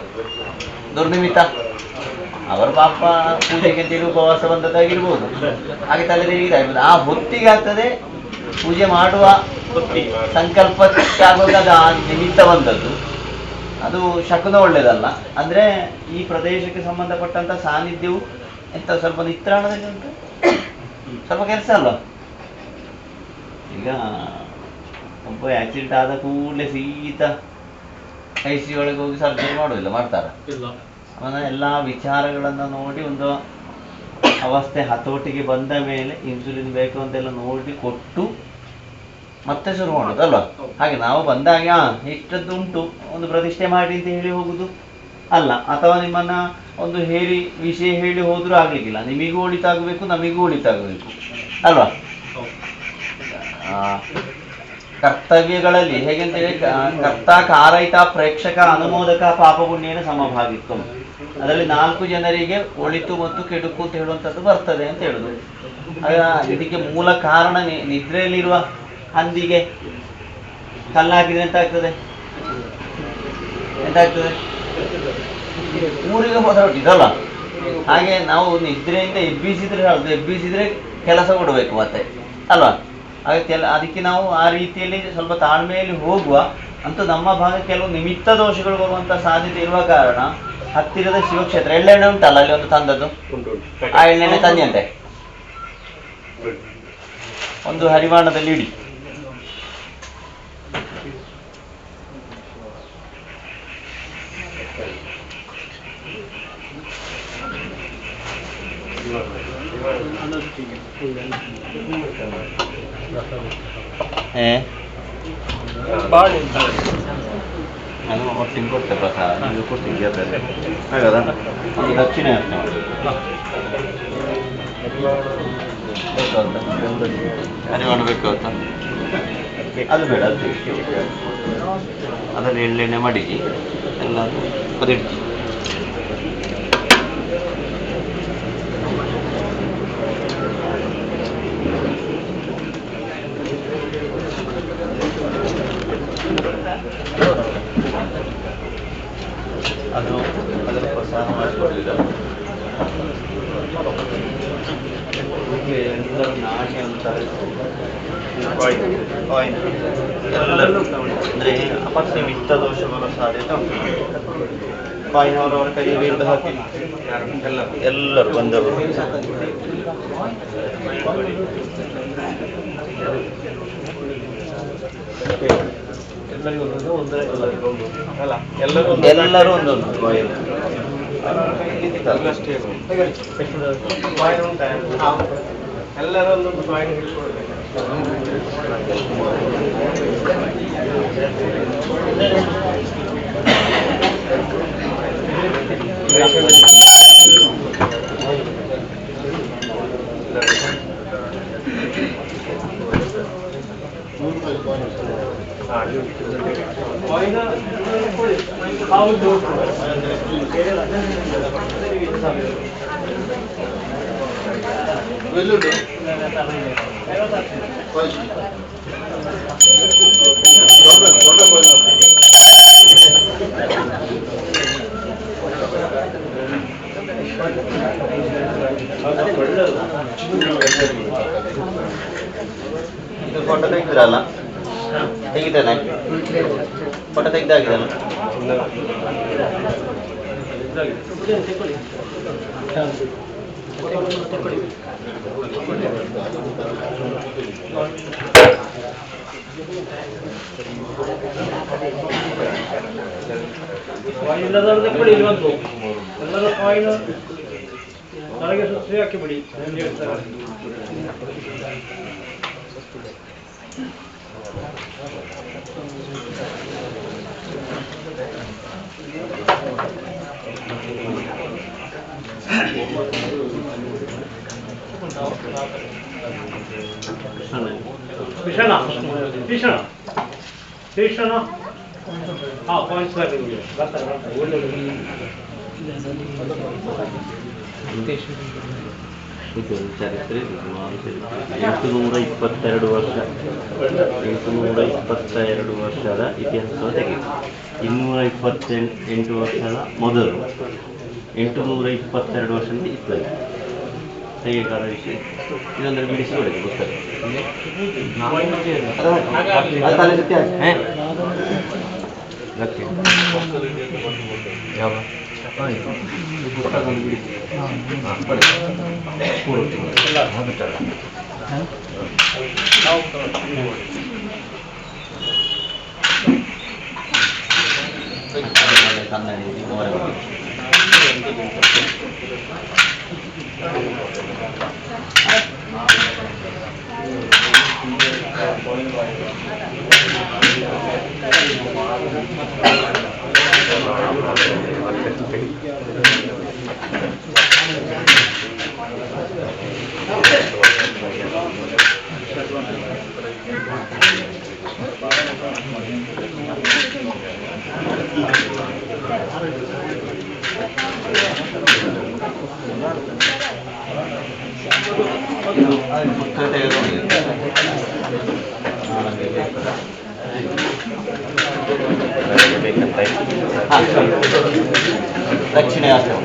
ದುರ್ನಿಮಿತ್ತ. ಅವರು ಪಾಪ ಪೂಜೆಗೆ ಅಂತೇಳಿ ಉಪವಾಸ ಬಂದದ್ದಾಗಿರ್ಬೋದು, ಹಾಗೆ ತಲೆದೇವಿದಾಗಿರ್ಬೋದು. ಆ ಹೊತ್ತಿಗೆ ಆಗ್ತದೆ ಪೂಜೆ ಮಾಡುವ ಸಂಕಲ್ಪಕ್ಕೆ ಆಗುವಾಗ ಆ ನಿಮಿತ್ತ ಬಂದದ್ದು. ಅದು ಶಕುನ ಒಳ್ಳೇದಲ್ಲ. ಅಂದ್ರೆ ಈ ಪ್ರದೇಶಕ್ಕೆ ಸಂಬಂಧಪಟ್ಟಂತ ಸಾನ್ನಿಧ್ಯವು ಎಂತ ಸ್ವಲ್ಪ ನಿತ್ರಾಣದಲ್ಲಿ ಉಂಟು, ಸ್ವಲ್ಪ ಕೆಲಸ ಅಲ್ವ. ಈಗ ಒಬ್ಬ ಆಕ್ಸಿಡೆಂಟ್ ಆದ ಕೂಡಲೇ ಸೀದಾ ICU ಒಳಗೆ ಹೋಗಿ ಸರ್ಜರಿ ಮಾಡೋದಿಲ್ಲ, ಮಾಡ್ತಾರ. ಅವನ ಎಲ್ಲ ವಿಚಾರಗಳನ್ನ ನೋಡಿ ಒಂದು ಅವಸ್ಥೆ ಹತೋಟಿಗೆ ಬಂದ ಮೇಲೆ ಇನ್ಸುಲಿನ್ ಬೇಕು ಅಂತೆಲ್ಲ ನೋಡಿ ಕೊಟ್ಟು ಮತ್ತೆ ಶುರು ಮಾಡೋದಲ್ವ. ಹಾಗೆ ನಾವು ಬಂದಾಗ ಇಷ್ಟದ್ದು ಉಂಟು ಒಂದು ಪ್ರತಿಷ್ಠೆ ಮಾಡಿ ಅಂತ ಹೇಳಿ ಹೋಗುದು ಅಲ್ಲ. ಅಥವಾ ನಿಮ್ಮನ್ನ ಒಂದು ಹೇಳಿ ವಿಷಯ ಹೇಳಿ ಹೋದ್ರೂ ಆಗ್ಲಿಕ್ಕಿಲ್ಲ. ನಿಮಗೂ ಒಳಿತಾಗಬೇಕು, ನಮಿಗೂ ಒಳಿತಾಗಬೇಕು ಅಲ್ವಾ. ಕರ್ತವ್ಯಗಳಲ್ಲಿ ಹೇಗೆಂತ ಹೇಳಿ ಕರ್ತ ಕಾರಯಿತ ಪ್ರೇಕ್ಷಕ ಅನುಮೋದಕ ಪಾಪ ಪುಣ್ಯನ ಸಮಭಾಗಿತ್ವ. ಅದರಲ್ಲಿ 4 ಜನರಿಗೆ ಒಳಿತು ಮತ್ತು ಕೆಡುಕು ಅಂತ ಹೇಳುವಂಥದ್ದು ಬರ್ತದೆ ಅಂತ ಹೇಳುದು. ಇದಕ್ಕೆ ಮೂಲ ಕಾರಣ ನಿದ್ರೆಯಲ್ಲಿರುವ ಹಂದಿಗೆ ಕಲ್ಲಾಕಿದ್ರೆ ಎಂತಾಗ್ತದೆ, ಊರಿಗೆ ಹೋದೊಟ್ಟಿದಲ್ಲ. ಹಾಗೆ ನಾವು ನಿದ್ರೆಯಿಂದ ಎಬ್ಬಿಸಿದ್ರೆ ಕೆಲಸ ಕೊಡಬೇಕು ಮತ್ತೆ ಅಲ್ವಾ. ಅದಕ್ಕೆ ನಾವು ಆ ರೀತಿಯಲ್ಲಿ ಸ್ವಲ್ಪ ತಾಳ್ಮೆಯಲ್ಲಿ ಹೋಗುವ ಅಂತೂ ನಮ್ಮ ಭಾಗ ಕೆಲವು ನಿಮಿತ್ತ ದೋಷಗಳು ಬರುವಂತ ಸಾಧ್ಯತೆ ಇರುವ ಕಾರಣ ಹತ್ತಿರದ ಶಿವಕ್ಷೇತ್ರ ಎಳ್ಳೆಣ್ಣೆ ಉಂಟಲ್ಲ ಅಲ್ಲಿ ಒಂದು ತಂದದ್ದು ಆ ಎಳ್ಳೆಣ್ಣೆ ತಂದಿಯಂತೆ ಒಂದು ಹರಿವಾಣದಲ್ಲಿ ಇಡಿ. ನಾನು ಒಟ್ಟಿಗೆ ಕೊಡ್ತೆ ಪ್ರಸಾದ ನೀವು ಕೊಟ್ಟಿದ್ದೆ ಹಾಗದ ಒಂದು ದಕ್ಷಿಣ ಹರಿವಾಣ ಬೇಕು ಅಂತ ಅದು ಬೇಡ ಅದು ಅದರಲ್ಲಿ ಎಳ್ಳೆಣ್ಣೆ ಮಡಿಗಿ ಎಲ್ಲ ಅದಿಡ್ತಿ. ಅದು ಅದರ ಪ್ರಸಾದ ಮಾಡಿಕೊಡ್ಲಿಲ್ಲ ಎಲ್ಲರೂ ನಾಶಿ ಅಂತಾರೆ ಎಲ್ಲರೂ ಅಂದರೆ ಅಪಸ್ನಿಮಿತ್ತ ದೋಷ ಬರೋ ಸಾಧ್ಯತೆ ಉಂಟು. ಕಾಯಿನ್ ಅವರವರ ಕೈಯಲ್ಲಿ ಹಿಡಿದು ಹಾಕಿ ಎಲ್ಲರೂ ಬಂದರು. ಎಲ್ಲರೂ ಒಂದೊಂದು ಕಾಯಿನ್ ಎಲ್ಲರೂ ಒಂದೊಂದು ಕಾಯಿನ್ ಇದು ಫೋಟೋ ತೆಗೆದಿರಲ್ಲ ತೆಗಿತೇನೆ ಫೋಟೋ ತೆಗ್ದಾಗಿದಲ್ಲ ಇಲ್ಲದವ್ರದ್ದು ಕೊಡಿ ಇಲ್ವಂತು ಎಲ್ಲರೂ ಕಾಯಿನ್ ನನಗೆ ಸುತ್ತಿ ಹಾಕಿ ಬಿಡಿ ಭೀಷಣ ಭೀಷಣ ಭೀಷಣ ಹಾಂ ಪಾಯಿಂಟ್ಸ್ ಬರ್ತಾರೆ ಒಳ್ಳೆಯದು. ಇದು ಚರಿತ್ರೆ 822 ವರ್ಷ 822 ವರ್ಷದ ಇತಿಹಾಸ ತೆಗೆದು 228 ವರ್ಷದ ಮೊದಲು 822 ವರ್ಷದಿಂದ ಇತ್ಲಾಗಿ ಹೇಗೆಕಾದ ವಿಷಯ ಇದೊಂದರೆ ಬಿಡಿಸಿ ಹೊಡೆದು ಪುಸ್ತಕ ಯಾವ ದಕ್ಷಿಣ ಆಶ್ರಮ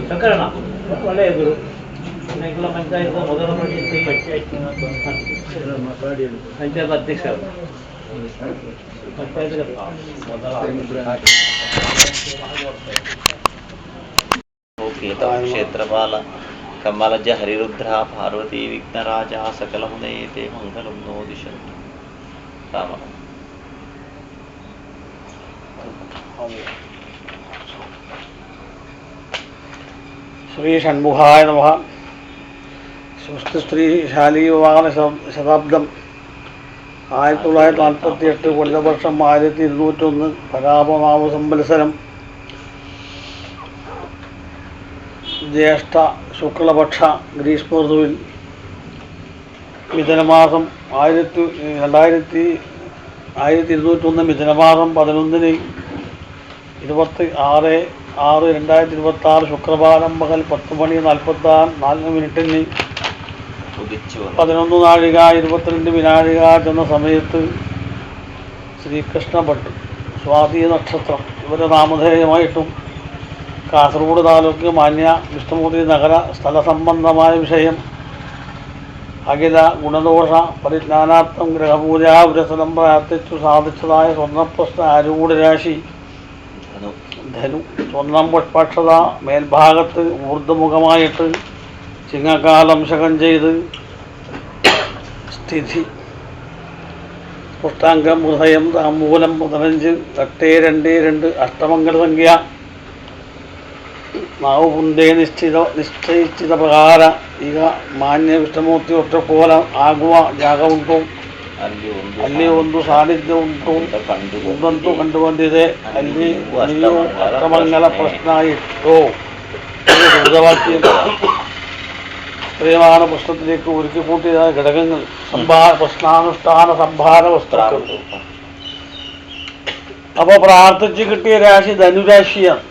ಶಂಕರಣ್ಣ ಒಳ್ಳೆಯದು ನೆಗ್ಲ ಪಂಚಾಯತ್ ಮೊದಲ ಪಂಚಾಯತ್ ಅಧ್ಯಕ್ಷರು ಪಂಚಾಯತ್ ಕ್ಷೇತ್ರಪಾಲ ಕಮಲಜ ಹರಿರುದ್ರ ಪಾರ್ವತಿ ವಿಘ್ನರಾಜ ಸಕಲ ಮುನೇತೆ ಮಂಗಲಂ ನೋ ದಿಶಂತು ರಾಮ. ശ്രീ ഷൺമുഖായ നമഃ. സ്വസ്തി സ്ത്രീ ശാലീവാഹന ശതാബ്ദം 1948 കൊല്ലവർഷം 1201 പരാപമാവ സംവത്സരം ജ്യേഷ്ഠ ശുക്ലപക്ഷ ഗ്രീഷ്മ ഋതുവിൽ മിഥുനമാസം 1201 മിഥുനമാസം 11 26/6/2026 ശുക്രവാരം പകൽ 10:44 11 നാഴിക 22 വിനാഴിക ചെന്ന സമയത്ത് ശ്രീകൃഷ്ണ ഭട്ട് സ്വാതി നക്ഷത്രം ഇവരുടെ നാമധേയമായിട്ടും കാസർഗോഡ് താലൂക്ക് മാന്യ വിഷ്ണുമൂർത്തി നഗര സ്ഥല സംബന്ധമായ വിഷയം അഖില ഗുണദോഷ പരിജ്ഞാനാർത്ഥം ഗ്രഹപൂജാ വ്രതം പ്രാർത്ഥിച്ചു സാധിച്ചതായ സ്വർണ്ണപ്രശ്ന ആരൂഢ രാശി ധനു. സ്വർണം പുഷ്പാക്ഷത മേൽഭാഗത്ത് ഊർധ്വമുഖമായിട്ട് ചിങ്ങക്കാലംശകം ചെയ്ത് സ്ഥിതി. പുഷ്ടാംഗം ഹൃദയം താമ്പൂലം 15 822 അഷ്ടമംഗല സംഖ്യ. നാവുപുണ്ടേ നിശ്ചയിച്ചിത ಪ್ರಕಾರ ಈಗ ಮಾನ್ಯ ವಿಷ್ಣುಮೂರ್ತಿ ಒಟ್ಟಕೋಲ ಆಗುವ ಜಾಗ ಉಂಟು. ಅಲ್ಲಿ ಒಂದು ಸಾನ್ನಿಧ್ಯ ಉಂಟು, ಒಂದಂತೂ ಕಂಡು ಬಂದಿದೆ. ಅಲ್ಲಿ ನೀವು ಅಷ್ಟಮಂಗಲ ಪ್ರಶ್ನ ಇಟ್ಟು പ്രിയമാണ് പ്രശ്നത്തിലേക്ക് ഒരുക്കി കൂട്ടിയതായ ഘടകങ്ങൾ പ്രശ്നാനുഷ്ഠാന സംഭാര വസ്തുക്കൾ. അപ്പോൾ പ്രാർത്ഥിച്ച് കിട്ടിയ രാശി ധനുരാശിയാണ്.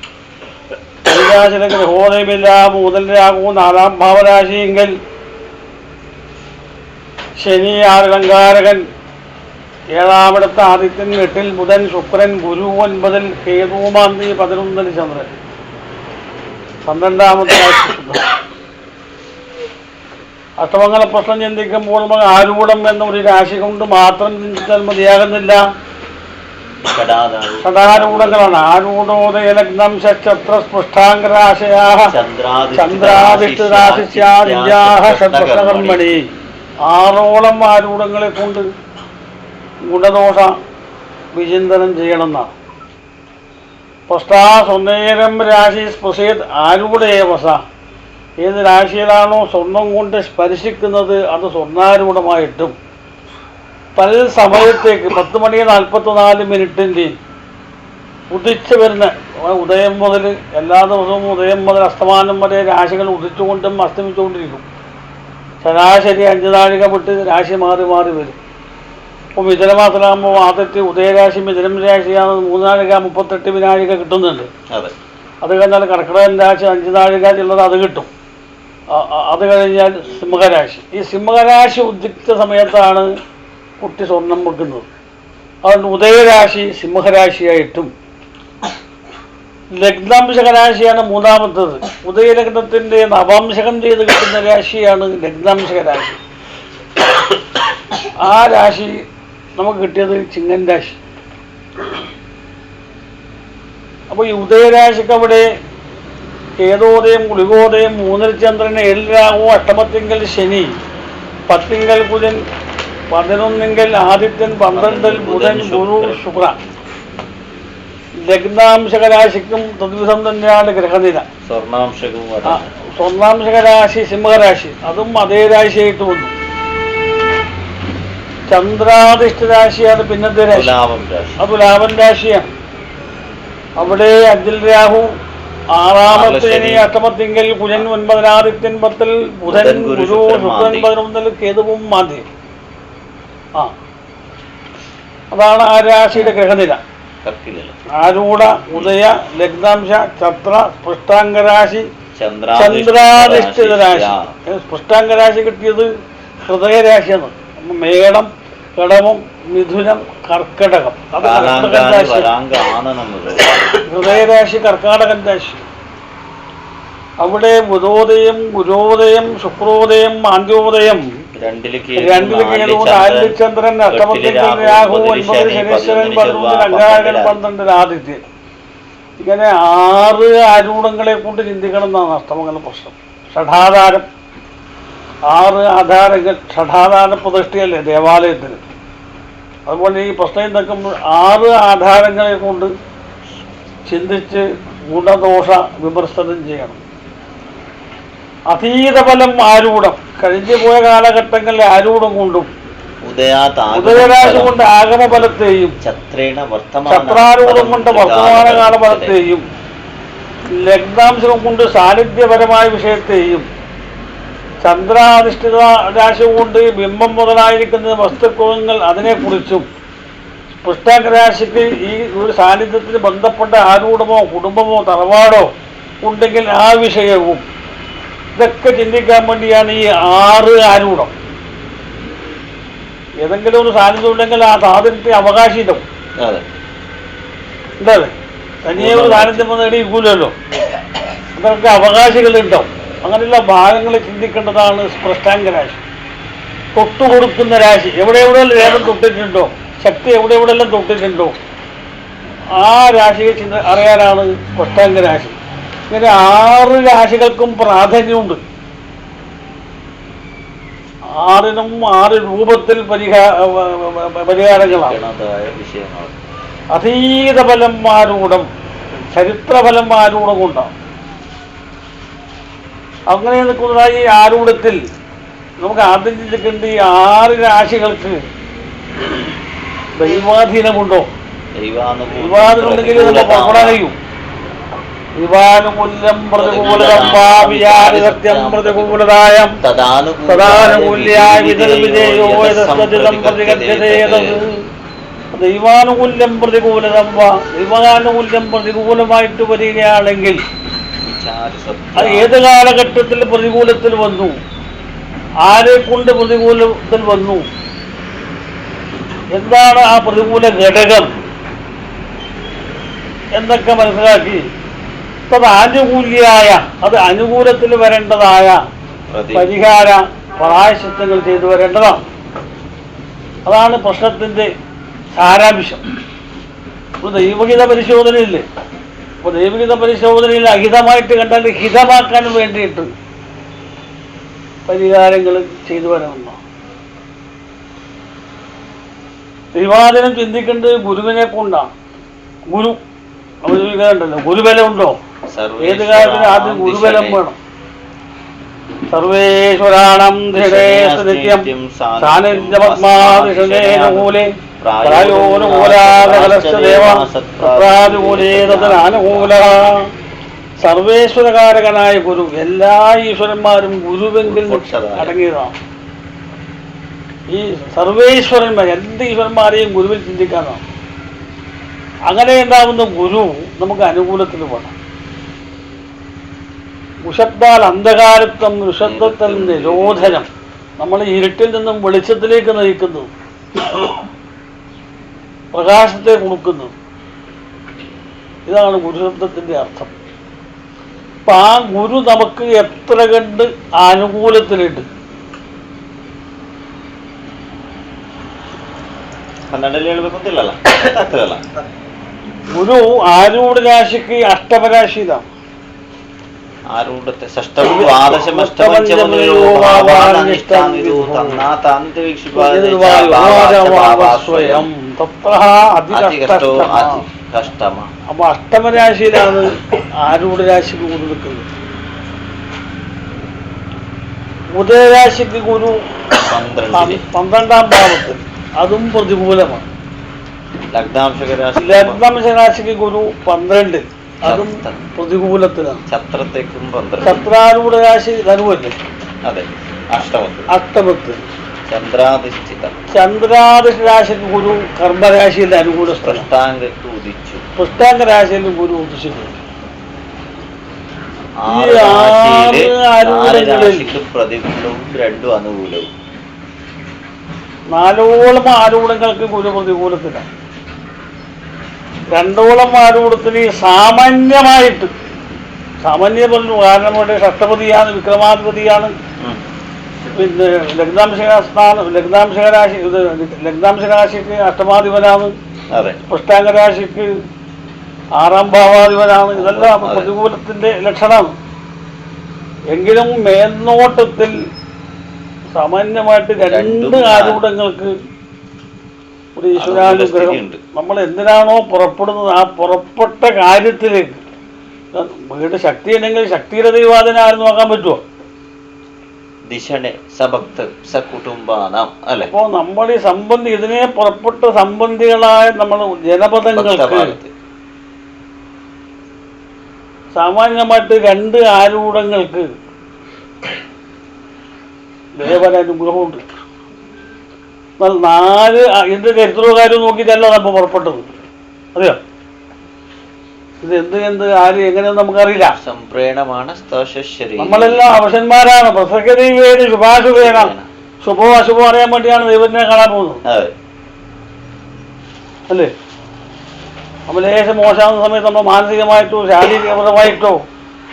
ധനുരാശിയുടെ ഗ്രഹോദയമില്ല, മൂതലരാകും 4ാം ഭാവരാശിയെങ്കിൽ ശനി 6 7ാമിടത്ത് ആദിത്യൻ 8 ബുധൻ ശുക്രൻ ഗുരു 9 കേതു 11 ചന്ദ്രൻ 12ാമത്തെ രാശി. അഷ്ടമംഗല പ്രശ്നം ചിന്തിക്കുമ്പോൾ ആരൂഢം എന്ന ഒരു രാശി കൊണ്ട് മാത്രം ചിന്തിച്ചാൽ മതിയാകുന്നില്ല. ഷടാരൂഢങ്ങളാണ്. ആരൂഢോദയ ലഗ്നം ഷത്ര സ്പൃഷ്ടാംഗരാശയാ ചന്ദ്രാധിഷ്ഠിതാശിഷ്യാദിന്യാഹ ഷഡ്പ്രശ്നകർമ്മണി. 6ഓളം ആരൂഢങ്ങളെ കൊണ്ട് ഗുണദോഷ വിചിന്തനം ചെയ്യണമെന്നാണ്. സ്പഷ്ടാ സ്വർണ്ണേരം രാശി സ്പൃശേത് ആരൂഢേവസ. ഏത് രാശിയിലാണോ സ്വർണം കൊണ്ട് സ്പർശിക്കുന്നത് അത് സ്വർണ്ണാരൂഢമായിട്ടും പല സമയത്തേക്ക് 10 മണി 44 ഉദിച്ചു വരുന്ന ഉദയം മുതൽ എല്ലാ ദിവസവും ഉദയം മുതൽ അസ്തമാനം വരെ രാശികൾ ഉദിച്ചുകൊണ്ടും അസ്തമിച്ചുകൊണ്ടിരിക്കും. ശരാശരി 5 നാഴിക വിട്ട് രാശി മാറി മാറി വരും. ഇപ്പോൾ മിഥുനമാസത്തിലാകുമ്പോൾ ആദ്യത്തെ ഉദയരാശി മിഥുനം രാശിയാണ് 3 നാഴിക 38 വിനാഴിക കിട്ടുന്നുണ്ട്. അത് കഴിഞ്ഞാൽ കർക്കിടകൻ രാശി 5 നാഴിക ഉള്ളത് അത് കിട്ടും. അത് കഴിഞ്ഞാൽ സിംഹരാശി. ഈ സിംഹരാശി ഉദിച്ച സമയത്താണ് കുട്ടി സ്വർണം വെക്കുന്നത്. അതുകൊണ്ട് ഉദയരാശി സിംഹരാശിയായിട്ടും ലഗ്നാംശകരാശിയാണ് മൂന്നാമത്തത്. ഉദയലഗ്നത്തിൻ്റെ നവാംശകം ചെയ്ത് കിട്ടുന്ന രാശിയാണ് ലഗ്നാംശക രാശി. ആ രാശി നമുക്ക് കിട്ടിയത് ചിങ്ങൻ രാശി. അപ്പോൾ ഈ ഉദയരാശിക്ക് അവിടെ കേതോദയം ഗുളികോദയം 3 ചന്ദ്രന് 7 രാഹു 8 ശനി 10 കുജൻ 11 ആദിത്യൻ 12 ബുധൻ ഗുരു ശുക്ര. ലഗ്നാംശകരാശിക്കും തദ്വിധം തന്നെയാണ് ഗ്രഹനില. സ്വർണ്ണാംശകരാശി സിംഹരാശി അതും അതേ രാശിയായിട്ട് വന്നു. ചന്ദ്രാധിഷ്ഠ രാശിയാണ് പിന്നത്തെ രാശി. അത് ലാഭൻ രാശിയാണ്. അവിടെ 5 രാഹു 6 അഷ്ടമത്തിങ്കൽ കുജൻ 9 ആദിത്യൻ 10 ബുധൻ ഗുരു ശുക്രൻ 11 കേതുവും മാന്ദ്യം. അതാണ് ആ രാശിയുടെ ഗ്രഹനില. ആരൂഢ ഉദയ ലഗ്നാംശ ഛത്ര സ്പഷ്ടാംഗരാശി ചന്ദ്രാധിഷ്ഠിത രാശി. സ്പഷ്ടാംഗരാശി കിട്ടിയത് ഹൃദയരാശിയാണ്. മേടം കടമം മിഥുനം കർക്കടകം. അത് ഹൃദയരാശി കർക്കാടകൻ രാശി. അവിടെ ബുധോദയം ഗുരോദയം ശുക്രോദയം മാന്ദ്യോദയം 2 ചന്ദ്രൻ 8 രാഹു 9 ശനീശ്വരൻ 11 അംഗാരകൻ 12 ആദിത്യൻ. ഇങ്ങനെ 6 ആരൂഢങ്ങളെ കൊണ്ട് ചിന്തിക്കണം എന്നാണ് അഷ്ടമംഗല പ്രശ്നം. ഷഠാധാരം 6 ആധാരങ്ങൾ. ഷഠാധാര പ്രതിഷ്ഠയല്ലേ ദേവാലയത്തിന്. അതുപോലെ ഈ പ്രശ്നം നിൽക്കുമ്പോൾ 6 ആധാരങ്ങളെ കൊണ്ട് ചിന്തിച്ച് ഗുണദോഷ വിമർശനം ചെയ്യണം. അതീതഫലം ആരൂഢം. കഴിഞ്ഞു പോയ കാലഘട്ടങ്ങളിൽ ആരൂഢം കൊണ്ടും ഉദയരാശി കൊണ്ട് ആഗമഫലത്തെയും ഛത്രാരൂഢം കൊണ്ട് വർത്തമാനകാല ഫലത്തെയും ലഗ്നാംശം കൊണ്ട് സാന്നിധ്യപരമായ വിഷയത്തെയും ചന്ദ്രാധിഷ്ഠിത രാശി കൊണ്ട് ബിംബം മുതലായിരിക്കുന്ന വസ്തുക്കൾ അതിനെക്കുറിച്ചും പുഷ്ടാംഗരാശിക്ക് ഈ ഒരു സാന്നിധ്യത്തിന് ബന്ധപ്പെട്ട ആരൂഢമോ കുടുംബമോ തറവാടോ ഉണ്ടെങ്കിൽ ആ വിഷയവും ഇതൊക്കെ ചിന്തിക്കാൻ വേണ്ടിയാണ് ഈ 6 ആരൂഢം. ഏതെങ്കിലും ഒരു സാന്നിധ്യം ഉണ്ടെങ്കിൽ ആ സാധനത്തെ അവകാശിതം എന്താ തനിയെ ഒരു സാന്നിധ്യം നേടിയിരിക്കൂലല്ലോ. അതൊക്കെ അവകാശികളുണ്ടാവും. അങ്ങനെയുള്ള ഭാഗങ്ങൾ ചിന്തിക്കേണ്ടതാണ് സ്പഷ്ടാംഗരാശി. തൊട്ടുകൊടുക്കുന്ന രാശി. എവിടെയെല്ലാം വേദം തൊട്ടിട്ടുണ്ടോ, ശക്തി എവിടെയെല്ലാം തൊട്ടിട്ടുണ്ടോ ആ രാശിയെ അറിയാനാണ് സ്പഷ്ടാംഗരാശി. ഇങ്ങനെ 6 രാശികൾക്കും പ്രാധാന്യമുണ്ട്. 6നും 6 രൂപത്തിൽ പരിഹാരങ്ങളാണ്. അതീതഫലം ആരൂഢം ചരിത്രഫലം ആരൂഢം കൊണ്ടാണ്. അങ്ങനെ നിൽക്കുന്ന ഈ ആരൂഢത്തിൽ നമുക്ക് ആദ്യം ചിന്തിക്കേണ്ട ഈ 6 രാശികൾക്ക് ദൈവാധീനമുണ്ടോ? ദൈവാധീനമുണ്ടെങ്കിൽ നമ്മൾ പുറപ്പെടാൻ കഴിയും. ദിവാനുകൂല്യം പ്രതികൂലം സത്യം പ്രതികൂലതായം തദാനുകൂല്യായ വിജയോ ദൈവാനുകൂല്യം പ്രതികൂലം ദൈവാനുകൂല്യം പ്രതികൂലമായിട്ട് വരികയാണെങ്കിൽ അത് ഏത് കാലഘട്ടത്തിൽ പ്രതികൂലത്തിൽ വന്നു, ആരെ കൊണ്ട് പ്രതികൂലത്തിൽ വന്നു, എന്താണ് ആ പ്രതികൂല ഘടകം എന്നൊക്കെ മനസ്സിലാക്കി അത് ആനുകൂല്യായ അത് അനുകൂലത്തിൽ വരേണ്ടതായ പരിഹാര പ്രായശ്ചിത്തങ്ങൾ ചെയ്തു വരേണ്ടതാണ്. അതാണ് പ്രശ്നത്തിൻ്റെ സാരാംശം. ഇപ്പോൾ ദൈവഹിത പരിശോധനയില്ലേ, അപ്പോൾ ദൈവഹിത പരിശോധനയിൽ അഹിതമായിട്ട് കണ്ടാൽ ഹിതമാക്കാൻ വേണ്ടിയിട്ട് പരിഹാരങ്ങൾ ചെയ്തു വരണമെന്നാണ്. ദൈവാധീനം ചിന്തിക്കേണ്ടത് ഗുരുവിനെ കൊണ്ടാണ്. ഗുരു ഉണ്ടല്ലോ, ഗുരുബലം ഉണ്ടോ? ഏത് കാര്യത്തിന് ആദ്യം ഗുരുബലം വേണം. സർവേശ്വരാണം നിത്യം സാന്നിധ്യപത്മാദിശൂലേ പ്രായോനുകൂലാനുകൂല. സർവേശ്വരകാരകനായ ഗുരു, എല്ലാ ഈശ്വരന്മാരും ഗുരുവെങ്കിൽ അടങ്ങിയതാണ്. ഈ സർവേശ്വരന്മാർ എന്ത് ഈശ്വരന്മാരെയും ഗുരുവിൽ ചിന്തിക്കാനാണ്. അങ്ങനെ ഉണ്ടാകുന്ന ഗുരു നമുക്ക് അനുകൂലത്തിൽ വേണം. ഉഷത്താൽ അന്ധകാരത്വം, ഋഷത്വത്തിൽ നിരോധനം, നമ്മൾ ഇരുട്ടിൽ നിന്നും വെളിച്ചത്തിലേക്ക് നയിക്കുന്നു, പ്രകാശത്തെ കൊടുക്കുന്നു. ഇതാണ് ഗുരുശബ്ദത്തിന്റെ അർത്ഥം. അപ്പൊ ആ ഗുരു നമുക്ക് എത്ര കണ്ട് അനുകൂലത്തിലുണ്ട്. ഗുരു ആരൂഢ രാശിക്ക് അഷ്ടമരാശിയിലാണ്. അപ്പൊ അഷ്ടമരാശിയിലാണ് ആരൂഢ രാശിക്ക് ഗുരു നിൽക്കുന്നത്. ഉദയരാശിക്ക് ഗുരു 12ാം ഭാവത്തിൽ, അതും പ്രതികൂലമാണ്. ലഗ്നാംശ രാശിക്ക് ഗുരു 12, അതും പ്രതികൂലത്തിലാണ്. ചത്രാരൂഢ രാശി ധനുവല്ലേ? അഷ്ടമത്തിൽ. ചന്ദ്രാദിഷ്ട രാശിക്ക് ഗുരു കർമ്മരാശിയിൽ അനുകൂല സ്ഥലം. പുഷ്ടാംഗ രാശിയിൽ ഗുരു ഉദിച്ചിട്ടുണ്ട്. ഈ 6 ആരൂഢങ്ങളിൽ 4ഓളം ആരൂഢങ്ങൾക്ക് ഗുരു പ്രതികൂലത്തിലാണ്. 2ഓളം ആരൂഢത്തിന് സാമാന്യമായിട്ട്, സാമാന്യ പറഞ്ഞു, കാരണം കൊണ്ട് ഷഷ്ടപതിയാണ്, വിക്രമാധിപതിയാണ്. പിന്നെ ലഗ്നാംശ രാശിക്ക് അഷ്ടമാധിപനാണ്, പുഷ്ടാംഗ രാശിക്ക് 6ാം ഭാവാധിപനാണ്. ഇതെല്ലാം പ്രതികൂലത്തിന്റെ ലക്ഷണമാണ്. എങ്കിലും മേൽനോട്ടത്തിൽ സാമാന്യമായിട്ട് 2 ആരൂഢങ്ങൾക്ക് ഒരു ഈശ്വരാനുഗ്രഹം. നമ്മൾ എന്തിനാണോ പുറപ്പെടുന്നത് ആ പുറപ്പെട്ട കാര്യത്തിലേക്ക്. വീട് ശക്തി ഉണ്ടെങ്കിൽ ശക്തിയുടെ ദൈവാദിനെ ആരും നോക്കാൻ പറ്റുമോ? അപ്പോ നമ്മൾ ഈ സംബന്ധി, ഇതിനെ പുറപ്പെട്ട സംബന്ധികളായ നമ്മൾ ജനപദങ്ങൾക്ക് സാമാന്യമായിട്ട് 2 ആരൂഢങ്ങൾക്ക് ദേവനുഗ്രഹമുണ്ട്. 4 എന്ത് ചരിത്രവും കാര്യവും നോക്കിയിട്ടല്ല നമ്മൾ പുറപ്പെട്ടത്. അറിയോ? ഇത് എന്ത് ആര് എങ്ങനെയൊന്നും നമുക്കറിയില്ല. നമ്മളെല്ലാം അവശന്മാരാണ്. പ്രസക്തദൈവേന ശുഭാശുഭേന, ശുഭവും അശുഭവും അറിയാൻ വേണ്ടിയാണ് ദൈവത്തിനെ കാണാൻ പോകുന്നത്, അല്ലേ? നമ്മൾ ലേശം മോശമാകുന്ന സമയത്ത് നമ്മൾ മാനസികമായിട്ടോ ശാരീരികപരമായിട്ടോ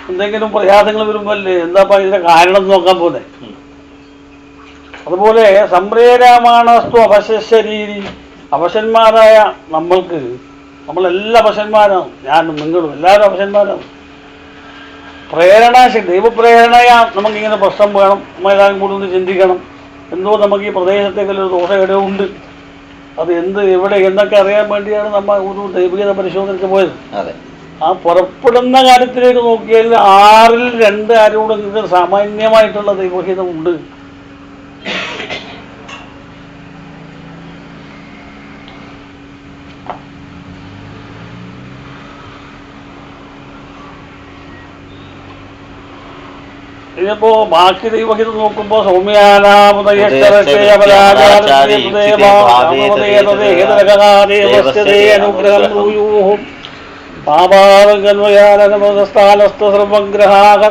എന്തെങ്കിലും പ്രയാസങ്ങൾ വരുമ്പോഴല്ലേ എന്താ ഇതിന്റെ കാരണം നോക്കാൻ പോകുന്നത്. അതുപോലെ സംപ്രേരമാണസ്തു അപശരീരി, അവശന്മാരായ നമ്മൾക്ക്, നമ്മളെല്ലാം അവശന്മാരാണ്, ഞാനും നിങ്ങളും എല്ലാവരും അവശന്മാരാണ്. പ്രേരണാശക്തി, ദൈവപ്രേരണയാ നമുക്കിങ്ങനെ പ്രശ്നം വേണം, നമ്മളെല്ലാവരും കൂടി ഒന്ന് ചിന്തിക്കണം. എന്തോ നമുക്ക് ഈ പ്രദേശത്തേക്കുള്ളൊരു ദോഷം ഇടവുണ്ട്, അത് എന്ത് എവിടെ എന്നൊക്കെ അറിയാൻ വേണ്ടിയാണ് നമ്മൾ ഒരു ദൈവികത പരിശോധനയ്ക്ക് പോയത്. ആ പുറപ്പെടുന്ന കാര്യത്തിലേക്ക് നോക്കിയാൽ 6ൽ 2 ആരൂഢങ്ങൾക്ക് സാമാന്യമായിട്ടുള്ള ദൈവഹിതം ഉണ്ട്. ഇതിപ്പോ ബാക്കി ദൈവഹിതം നോക്കുമ്പോ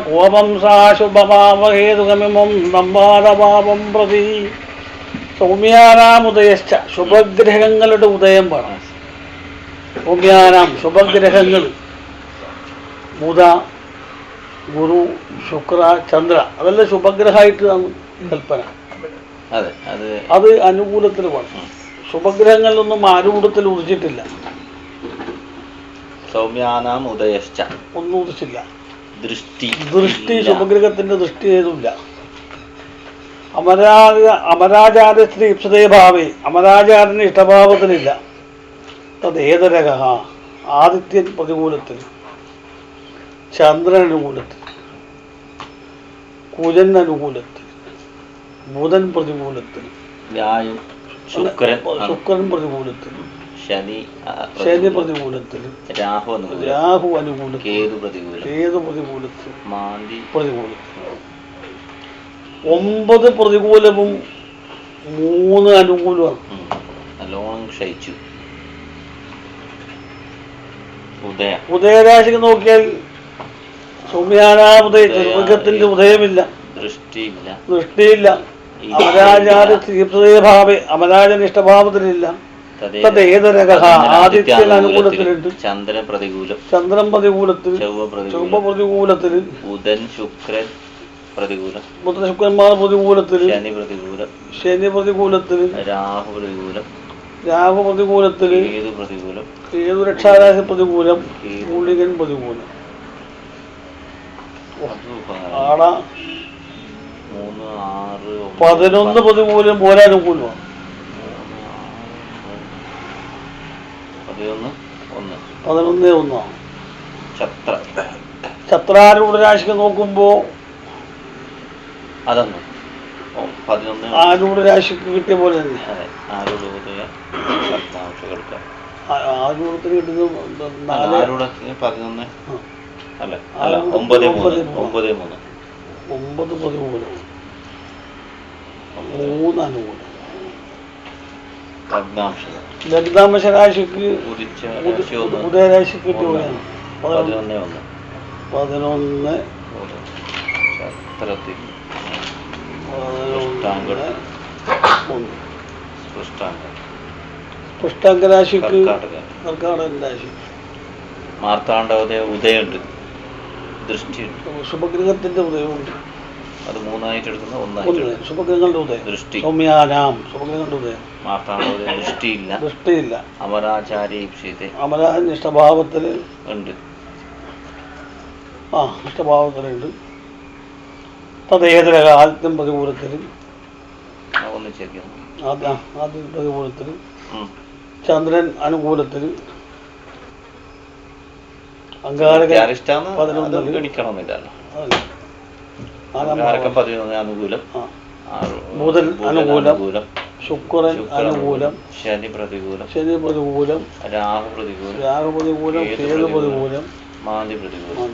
കോപം സാശുഭഭാവഹേതുകമിമം നമ്പാദഭാവം പ്രതി. സൗമ്യാനാമുദയശ്ച, ശുഭഗ്രഹങ്ങളുടെ ഉദയം വേണം. സൗമ്യാനാം ശുഭഗ്രഹങ്ങൾ ബുധ, ഗുരു, ശുക്ര, ചന്ദ്ര, അതെല്ലാം ശുഭഗ്രഹമായിട്ടാണ് കൽപ്പന. അത് അനുകൂലത്തിൽ വേണം. ശുഭഗ്രഹങ്ങളിലൊന്നും ആരൂഢത്തിൽ ഉദിച്ചിട്ടില്ല. ഒന്നും ഉദിച്ചില്ല. ദൃഷ്ടി ശുഭഗ്രഹത്തിന്റെ ദൃഷ്ടി ഏതുമില്ല. അമരാചാര്യ സ്ത്രീ ഇപ്സതേ ഭാവേ, അമരാചാര്യന് ഇഷ്ടഭാവത്തിലില്ല. തത് ഏതരക, ആദിത്യൻ പ്രതികൂലത്തിൽ, ചന്ദ്രൻ അനുകൂലത്തിൽ, കുജൻ അനുകൂലത്തിൽ, ബുധൻ പ്രതികൂലത്തിൽ, ശുക്രൻ പ്രതികൂലത്തിൽ, ശനി പ്രതികൂലത്തിൽ, രാഹു അനുകൂലത്തിൽ, കേതു പ്രതികൂലത്തിൽ, പ്രതികൂലത്തിൽ. 9 പ്രതികൂലവും 3 അനുകൂലമാണ്. നല്ലോണം ക്ഷയിച്ചു. ഉദയരാശിക്ക് നോക്കിയാൽ സൗമ്യാനാമുദയം, മൃഗത്തിന്റെ ഉദയമില്ല, ദൃഷ്ടിയില്ല, അമരാജനിഷ്ഠഭാവത്തിലില്ല. ആദിത്യൻ അനുകൂലത്തിലുണ്ട്, ചന്ദ്രൻ പ്രതികൂലത്തിൽ, ചൊവ്വ പ്രതികൂലത്തിൽ, ബുധൻ ശുക്രന്മാർ പ്രതികൂലത്തിൽ, ശനി പ്രതികൂലത്തിൽ, രാഹു പ്രതികൂലത്തിൽ, കേതു രക്ഷാരാശി പ്രതികൂലം, മൂലികൻ പ്രതികൂലം. ആട 11 പ്രതികൂലം പോലെ അനുകൂലമാണ്. 11 ചത്രാരൂഢ രാശിക്ക് നോക്കുമ്പോ ആരൂഢ രാശിക്ക് കിട്ടിയ പോലെ തന്നെ ആരൂഢത്തിന് കിട്ടുന്നത് 9 പ്രതികൂലം, 3 അനുകൂലം. ലഗ്നാംശ രാശിക്ക് ഉദയരാശിക്ക് കിട്ടിയ പോലെയാണ് 11 പുഷ്ടാംഗ രാശിക്ക് കർക്കാടക രാശി, മാർത്താണ്ഡവതയ ഉദയമുണ്ട്, ദൃഷ്ടിയുണ്ട്, ശുഭഗ്രഹത്തിന്റെ ഉദയമുണ്ട്. അത് 3ആയിട്ട് എടുക്കുന്ന 1 ശുഭഗ്രഹങ്ങളുടെ ഉദയം, ദൃഷ്ടി, സൗമ്യാനാം ശുഭഗ്രഹങ്ങളുടെ ഉദയം. മാർത്താണ്ഡവതയ ദൃഷ്ടിയില്ല, അമരാജൻ ഇഷ്ടഭാവത്തിൽ ഉണ്ട്, ഇഷ്ടഭാവത്തിലുണ്ട്. തദ്ദേതരക ആദിത്യം പ്രതികൂലത്തിൽ, ആദ്യം പ്രതികൂലത്തിൽ, ചന്ദ്രൻ അനുകൂലത്തിൽ, അംഗാരകൻ 11 ബുധൻ അനുകൂലം, ശുക്രൻ അനുകൂലം, ശനി പ്രതികൂലം, രാഹു പ്രതികൂലം, കേതു പ്രതികൂലം, മാന്തി പ്രതികൂലം.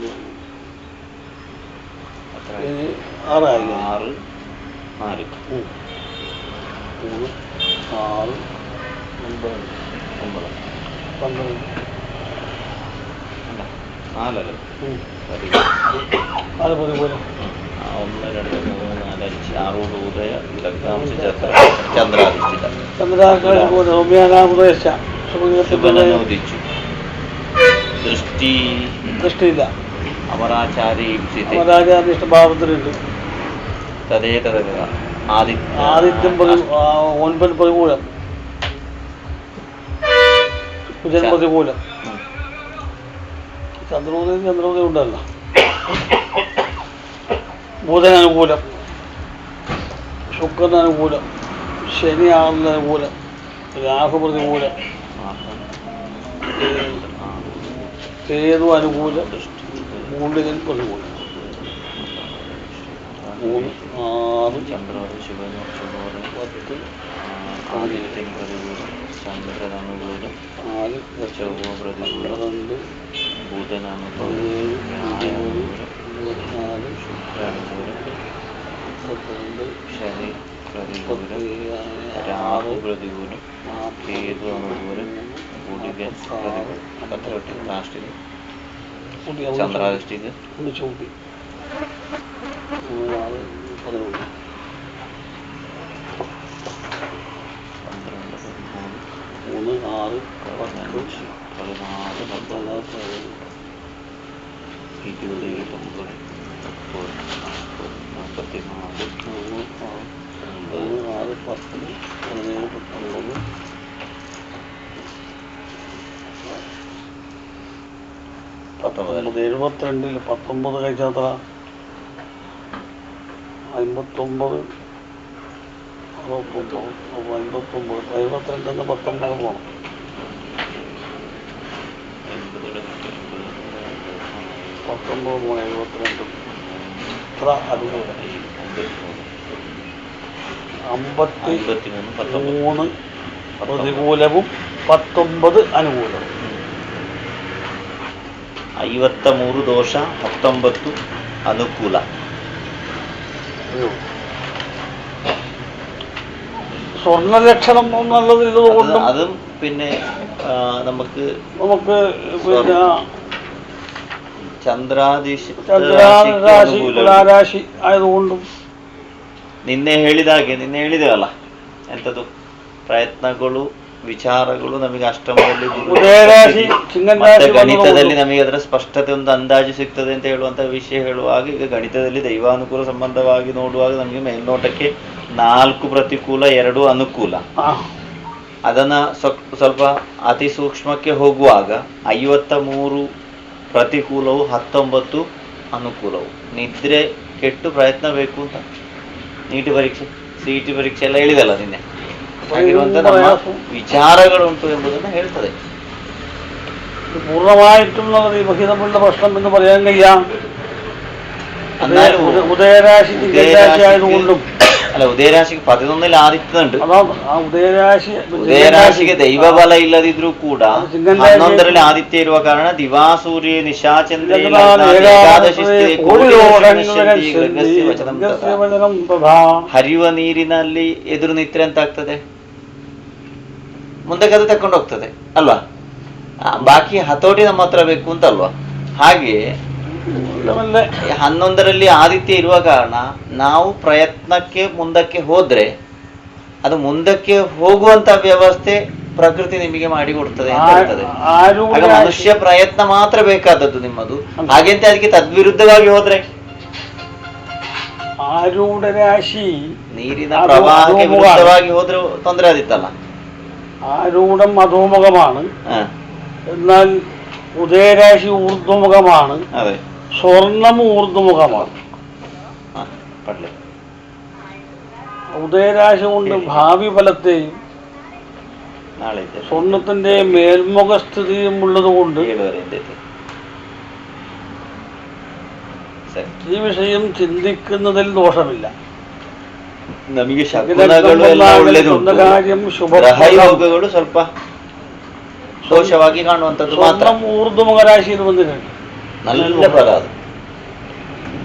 6 ആയി. 3 6 9 12 4 പ്രതികൂലം. 1 2 3 4 5 6 ഉദയ ലഗ്നാംശ ചന്ദ്രാദിച്ചു, ദൃഷ്ടിയില്ല, അമരാചാര്യഭാവത്തിലുണ്ട്. ആദിത്യം 9 പ്രതികൂലം, കുജൻ പ്രതികൂലം, ചന്ദ്രോദയം ഉണ്ടല്ലോ. ബുധൻ അനുകൂലം, ശുക്രൻ അനുകൂലം, ശനി അനുകൂലം, രാഹു പ്രതികൂലം, കേതു അനുകൂലം, മൂലികൻ പ്രതികൂലം. 3 6 10 ശനി പ്രതികൂലം, രാഹു പ്രതികൂലം, കേതു അനുകൂലം, മൂലികൻ പ്രതികൂലം. ലാസ്റ്റിൽ ചന്ദ്രാദിഷ്ടിക്ക് ചൂട്ടി 3 6 10 19 കഴിച്ചാത്ര 59 52 19 പോകണം. 19 എത്ര അനുകൂലം 53 പ്രതികൂലവും 19 അനുകൂലവും. 53 ದೋಷ 19 ಅನುಕೂಲ. സ്വർണ്ണ ലക്ഷണം നല്ലത് അതും പിന്നെ നമുക്ക് പിന്നെ ಚಂದ್ರಾರಾಶಿ ಆಯದುകൊണ്ടും ನಿನ್ನೆ ಹೇಳಿದೆವಲ್ಲ ಎಂಥದ್ದು ಪ್ರಯತ್ನಗಳು ವಿಚಾರಗಳು ನಮಗೆ ಅಷ್ಟಮದಲ್ಲಿ ಮತ್ತೆ ಗಣಿತದಲ್ಲಿ ನಮಗೆ ಅದರ ಸ್ಪಷ್ಟತೆ ಒಂದು ಅಂದಾಜು ಸಿಗ್ತದೆ ಅಂತ ಹೇಳುವಂತ ವಿಷಯ ಹೇಳುವಾಗ ಈಗ ಗಣಿತದಲ್ಲಿ ದೈವಾನುಕೂಲ ಸಂಬಂಧವಾಗಿ ನೋಡುವಾಗ ನಮಗೆ ಮೇಲ್ನೋಟಕ್ಕೆ 4 ಪ್ರತಿಕೂಲ 2 ಅನುಕೂಲ. ಅದನ್ನ ಸ್ವಲ್ಪ ಅತಿ ಸೂಕ್ಷ್ಮಕ್ಕೆ ಹೋಗುವಾಗ 53 ಪ್ರತಿಕೂಲವು 19 ಅನುಕೂಲವು. ನಿದ್ರೆ ಕೆಟ್ಟು ಪ್ರಯತ್ನ ಬೇಕು ಅಂತ ನೀಟ್ ಪರೀಕ್ಷೆ CET ಪರೀಕ್ಷೆ ಎಲ್ಲ ಹೇಳಿದಲ್ಲ ನಿನ್ನೆ. ಹಾಗಿರುವಂತ ನಮ್ಮ വിചാരങ്ങളുണ്ട് ಎಂಬುದನ್ನು ಹೇಳ್ತದೆ. പൂർണ്ണമായിട്ടും വിഹിതമുള്ള പ്രശ്നം എന്ന് പറയാൻ കഴിയാം. ഉദയരാശി ആയതുകൊണ്ടും ಅಲ್ಲ, ಉದಯರಾಶಿಗೆ 11 ಆದಿತ್ಯದುಂಟು. ಉದಯರಾಶಿಗೆ ದೈವಬಲ ಇಲ್ಲದಿದ್ರೂ ಕೂಡ 11ರಲ್ಲಿ ಆದಿತ್ಯ ಇರುವ ಕಾರಣ ದಿವಾಸೂರ್ಯ ನಿಶಾಚಂದ್ರ ಹರಿಯುವ ನೀರಿನಲ್ಲಿ ಎದುರು ನಿತ್ರೆ ಅಂತ ಆಗ್ತದೆ, ಮುಂದಕ್ಕೆ ಅದು ತಕೊಂಡು ಹೋಗ್ತದೆ ಅಲ್ವಾ. ಬಾಕಿ ಹತೋಟಿ ನಮ್ಮ ಹತ್ರ ಬೇಕು ಅಂತ ಅಲ್ವಾ. ಹಾಗೆ 11ರಲ್ಲಿ ಆದಿತ್ಯ ಇರುವ ಕಾರಣ ನಾವು ಪ್ರಯತ್ನಕ್ಕೆ ಮುಂದಕ್ಕೆ ಹೋದ್ರೆ ಅದು ಮುಂದಕ್ಕೆ ಹೋಗುವಂತ ವ್ಯವಸ್ಥೆ ಪ್ರಕೃತಿ ನಿಮಗೆ ಮಾಡಿ ಕೊಡ್ತದೆ ಅಂತ ಹೇಳ್ತದೆ. ಆಗ ಮನುಷ್ಯ ಪ್ರಯತ್ನ ಮಾತ್ರ ಬೇಕಾದದ್ದು ನಿಮ್ಮದು. ಹಾಗೆಂತ ಅದಕ್ಕೆ ತದ್ವಿರುದ್ಧವಾಗಿ ಹೋದ್ರೆ ಆರೂಢ ರಾಶಿ ನೀರಿನ ಪ್ರವಾಹಕ್ಕೆ ವಿರುದ್ಧವಾಗಿ ಹೋದ್ರೆ ತೊಂದರೆ ಆದಿತ್ತಲ್ಲ. ആരൂഢം അധോമുഖമാണ്, എന്നാൽ ഉദയരാശി ഊർധ്വമുഖമാണ്. അതെ, സ്വർണം ഊർധ്വമുഖമാണ്. ഉദയരാശി കൊണ്ട് ഭാവി ഫലത്തെയും സ്വർണത്തിന്റെ മേൽമുഖസ്ഥിതിയും ഉള്ളത് കൊണ്ട് ഈ വിഷയം ചിന്തിക്കുന്നതിൽ ദോഷമില്ല. ನಮಗೆ ಶಕುನಗಳು ಎಲ್ಲ ಒಳ್ಳೆದುಂಟು, ಗ್ರಹಯೋಗಗಳು ಸ್ವಲ್ಪ ದೋಷವಾಗಿ ಕಾಣುವಂಥದ್ದು ಮಾತ್ರ. ഊർധ്വമുഖ രാശിയിൽ വന്നിട്ടുണ്ട്, നല്ല ಫಲ ಅದು.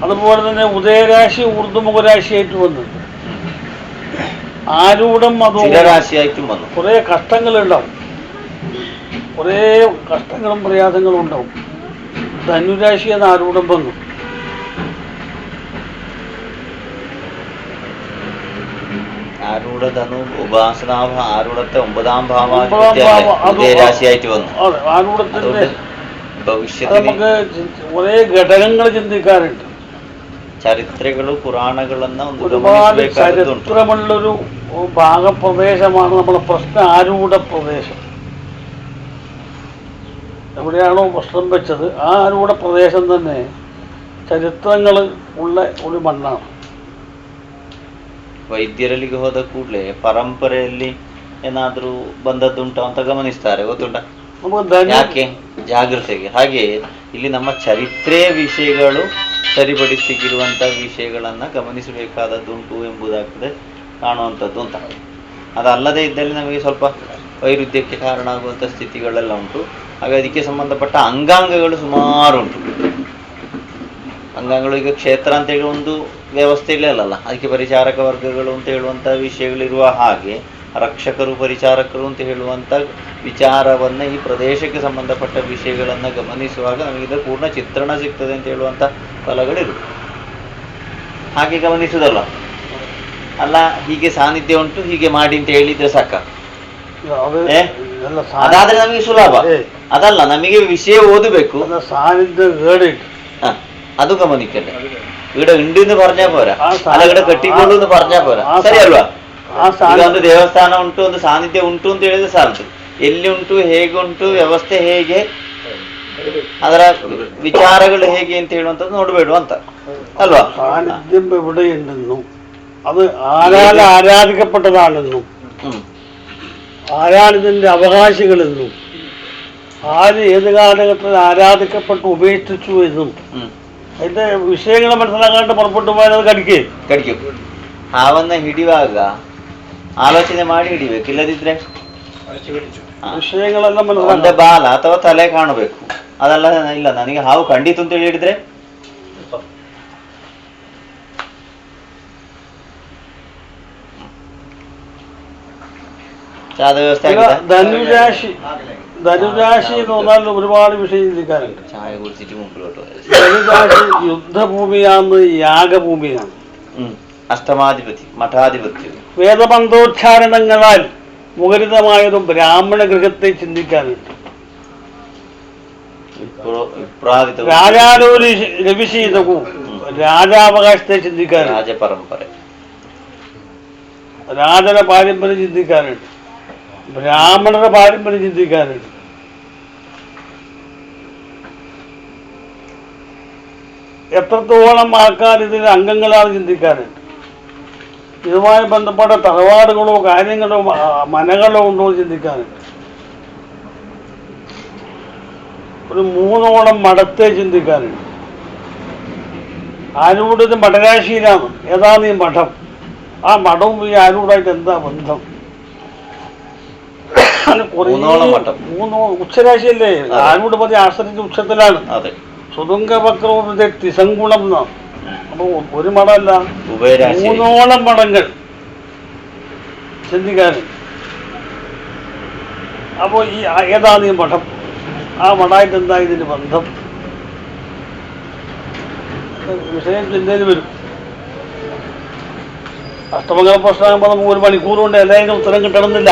അതുപോലെ തന്നെ ഉദയരാശി ഊർധ്വമുഖ രാശിയായിട്ട് വന്നിട്ടുണ്ട്. ആരൂഢം സ്ഥിരരാശിയായിട്ടും വന്നു. കുറെ കഷ്ടങ്ങളുണ്ടാവും, കുറെ കഷ്ടങ്ങളും പ്രയാസങ്ങളും ഉണ്ടാവും. ധനുരാശി എന്ന ആരൂഢം വന്നു. ആരൂഢ ധനു ഉപാസനാഭ ആരൂഢത്തെ 9ാം ഭാവം ഉദയരാശിയായിട്ട് വന്നു. ആരൂഢത്തിന്റെ ഭവിഷ്യത്തിൽ നമുക്ക് കുറെ ഘടകങ്ങൾ ചിന്തിക്കാറുണ്ട്. ചരിത്രಗಳು ಪುರಾಣಗಳನ್ನ ഒരുപാട് ചരിത്രമുള്ളൊരു ഭാഗപ്രദേശമാണ് നമ്മുടെ പ്രശ്ന ആരൂഢ പ്രദേശം. എവിടെയാണോ പ്രശ്നം വെച്ചത് ആ ആരൂഢ പ്രദേശം തന്നെ ചരിത്രങ്ങൾ ഉള്ള ഒരു മണ്ണാണ്. ವೈದ್ಯರಲ್ಲಿಗೆ ಹೋದ ಕೂಡಲೇ ಪರಂಪರೆಯಲ್ಲಿ ಏನಾದ್ರೂ ಬಂದದ್ದುಂಟು ಅಂತ ಗಮನಿಸ್ತಾರೆ, ಗೊತ್ತುಂಟ? ಯಾಕೆ? ಜಾಗೃತೆಗೆ. ಹಾಗೆ ಇಲ್ಲಿ ನಮ್ಮ ಚರಿತ್ರೆಯ ವಿಷಯಗಳು ಸರಿಪಡಿಸಲಿಕ್ಕಿರುವಂಥ ವಿಷಯಗಳನ್ನ ಗಮನಿಸಬೇಕಾದದ್ದುಂಟು ಎಂಬುದಾಗ್ತದೆ ಕಾಣುವಂಥದ್ದು ಅಂತ. ಅದಲ್ಲದೆ ಇದ್ದಲ್ಲಿ ನಮಗೆ ಸ್ವಲ್ಪ ವೈರುಧ್ಯಕ್ಕೆ ಕಾರಣ ಆಗುವಂಥ ಸ್ಥಿತಿಗಳೆಲ್ಲ ಉಂಟು. ಹಾಗೆ ಅದಕ್ಕೆ ಸಂಬಂಧಪಟ್ಟ ಅಂಗಾಂಗಗಳು ಸುಮಾರು ಉಂಟು. ಅಂಗಾಂಗಗಳು ಈಗ ಕ್ಷೇತ್ರ ಅಂತ ಹೇಳಿ ಒಂದು ವ್ಯವಸ್ಥೆ ಇಲ್ಲಲ್ಲ, ಅದಕ್ಕೆ ಪರಿಚಾರಕ ವರ್ಗಗಳು ಅಂತ ಹೇಳುವಂಥ ವಿಷಯಗಳಿರುವ ಹಾಗೆ ರಕ್ಷಕರು ಪರಿಚಾರಕರು ಅಂತ ಹೇಳುವಂಥ ವಿಚಾರವನ್ನ ಈ ಪ್ರದೇಶಕ್ಕೆ ಸಂಬಂಧಪಟ್ಟ ವಿಷಯಗಳನ್ನು ಗಮನಿಸುವಾಗ ನಮಗೆ ಇದರ ಪೂರ್ಣ ಚಿತ್ರಣ ಸಿಗ್ತದೆ ಅಂತ ಹೇಳುವಂಥ ಫಲಗಳಿರುತ್ತೆ. ಹಾಗೆ ಗಮನಿಸುವುದಲ್ಲ, ಅಲ್ಲ ಹೀಗೆ ಸಾನ್ನಿಧ್ಯ ಉಂಟು ಹೀಗೆ ಮಾಡಿ ಅಂತ ಹೇಳಿದ್ರೆ ಸಾಕ, ಅದಾದ್ರೆ ನಮಗೆ ಸುಲಭ. ಅದಲ್ಲ, ನಮಗೆ ವಿಷಯ ಓದಬೇಕು, ಅದು ಗಮನಿಕಲ್ಲ. ഇവിടെ ഉണ്ടെന്ന് പറഞ്ഞാ പോരാ, അല്ല ഇവിടെ കെട്ടിക്കൊള്ളു എന്ന് പറഞ്ഞാ പോരാ, ಸರಿಯಲ್ವಾ? ಈಗ ಒಂದು ದೇವಸ್ಥಾನ ಉಂಟು, ಒಂದು ಸಾನ್ನಿಧ್ಯ ಉಂಟು ಅಂತ ಹೇಳಿದ್ರೆ ಸಾಲದು. ಎಲ್ಲಿ ಉಂಟು, ಹೇಗೆ ಉಂಟು, ವ್ಯವಸ್ಥೆ ಹೇಗೆ, ಅದರ ವಿಚಾರಗಳು ಹೇಗೆ ಅಂತ ಹೇಳುವಂಥದ್ದು ನೋಡ್ಬೇಡು ಅಂತ അಲ್ವಾ? സാന്നിധ്യം എവിടെയുണ്ടെന്നും അത് ആരാൽ ആരാധിക്കപ്പെട്ടതാണെന്നും ആരാണിതിന്റെ അവകാശികളെന്നും ആര് ഏത് കാലഘട്ടത്തിൽ ആരാധിക്കപ്പെട്ട് ഉപേക്ഷിച്ചു എന്നും അതിന്റെ വിഷയങ്ങൾ മനസ്സിലാക്കാണ്ട് പുറപ്പെട്ടു പോയാൽ അത് ಕಡಿಕೆ ಹಾವನ್ನ ಹಿಡಿಯುವಾಗ ಆಲೋಚನೆ ಮಾಡಿ ಹಿಡಿಬೇಕು, ಇಲ್ಲದಿದ್ರೆ ವಿಷಯಗಳೆಲ್ಲ ಒಂದೇ ಬಾಲ ಅಥವಾ ತಲೆ ಕಾಣಬೇಕು. ಅದಲ್ಲ ಇಲ್ಲ ನನಗೆ ಹಾವು ಖಂಡಿತು ಅಂತ ಹೇಳಿದ್ರೆ ചാത വ്യവസ്ഥ ധനുരാശി എന്ന് പറഞ്ഞാൽ ഒരുപാട് വിഷയം ചിന്തിക്കാറുണ്ട്. ചായ കുടിച്ചിട്ട് മുമ്പിലോട്ട് ധനുരാശി യുദ്ധഭൂമിയാണ്, യാഗഭൂമിയാണ്, അഷ്ടമാധിപതി മഠാധിപത്യം. വേദമന്ത്രോച്ചാരണങ്ങളാൽ മുഖരിതമായൊരു ബ്രാഹ്മണ ഗൃഹത്തെ ചിന്തിക്കാറുണ്ട്. രാജാലൂരി രവിശീതവും രാജാവകാശത്തെ ചിന്തിക്കാറുണ്ട്. രാജപരമ്പര, രാജയുടെ പാരമ്പര്യം ചിന്തിക്കാറുണ്ട്, ബ്രാഹ്മണരുടെ പാരമ്പര്യം ചിന്തിക്കാറുണ്ട്. എത്രത്തോളം ആൾക്കാർ ഇതിന് അംഗങ്ങളാണ് ചിന്തിക്കാറുണ്ട്. ഇതുമായി ബന്ധപ്പെട്ട തറവാടുകളോ കാര്യങ്ങളോ മനകളോ ഉണ്ടോ ചിന്തിക്കാറുണ്ട്. ഒരു 3 മഠത്തെ ചിന്തിക്കാറുണ്ട്. ആരൂഢത് മഠരാശിയിലാണ്. ഏതാണ് ഈ മഠം? ആ മഠവും ഈ ആരൂഢായിട്ട് എന്താ ബന്ധം? 3 ഉച്ചരാശിയല്ലേ? ആരൂഢപതി ആശ്രയിച്ച ഉച്ചത്തിലാണ്. സുതുംഗവക്രവും തിസങ്കുണം എന്നാണ്. അപ്പൊ ഒരു മഠമല്ല, 3 മഠങ്ങൾ ചിന്തിക്കാറുണ്ട്. അപ്പോൾ ഈ ഏതാണ് ഈ മഠം? ആ മഠമായിട്ട് എന്താ ഇതിന് ബന്ധം? വിഷയം ചിന്തയിൽ വരും. അഷ്ടമംഗല പ്രശ്നമാകുമ്പോൾ നമുക്ക് 1 മണിക്കൂർ കൊണ്ട് എല്ലാവരും ഉത്തരം കിട്ടണമെന്നില്ല.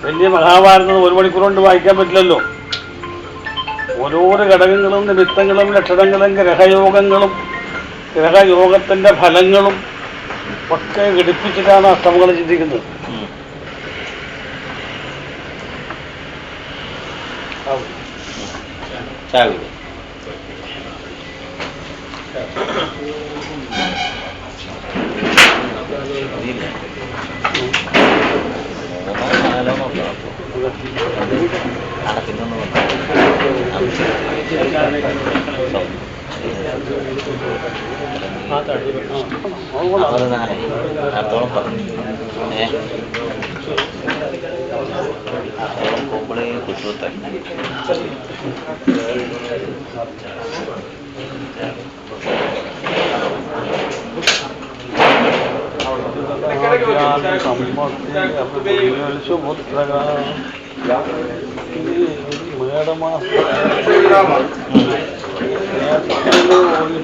വലിയ മഹാഭാരതം 1 മണിക്കൂർ കൊണ്ട് വായിക്കാൻ പറ്റില്ലല്ലോ. ഓരോരോ ഘടകങ്ങളും നിമിത്തങ്ങളും ലക്ഷണങ്ങളും ഗ്രഹയോഗങ്ങളും ഗ്രഹയോഗത്തിൻ്റെ ഫലങ്ങളും ഒക്കെ ഘടിപ്പിച്ചിട്ടാണ് അഷ്ടമംഗലം ചിന്തിക്കുന്നത്.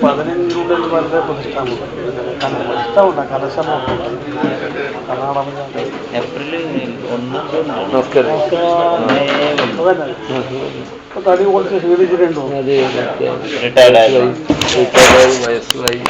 പതിനഞ്ചുള്ളിൽ വളരെ പ്രതിഷ്ഠാമുണ്ട്. കലശമുണ്ട്. കർണാടക തടി കുറച്ച് ക്ഷീണിച്ചിട്ടുണ്ടോ? വയസ്സായി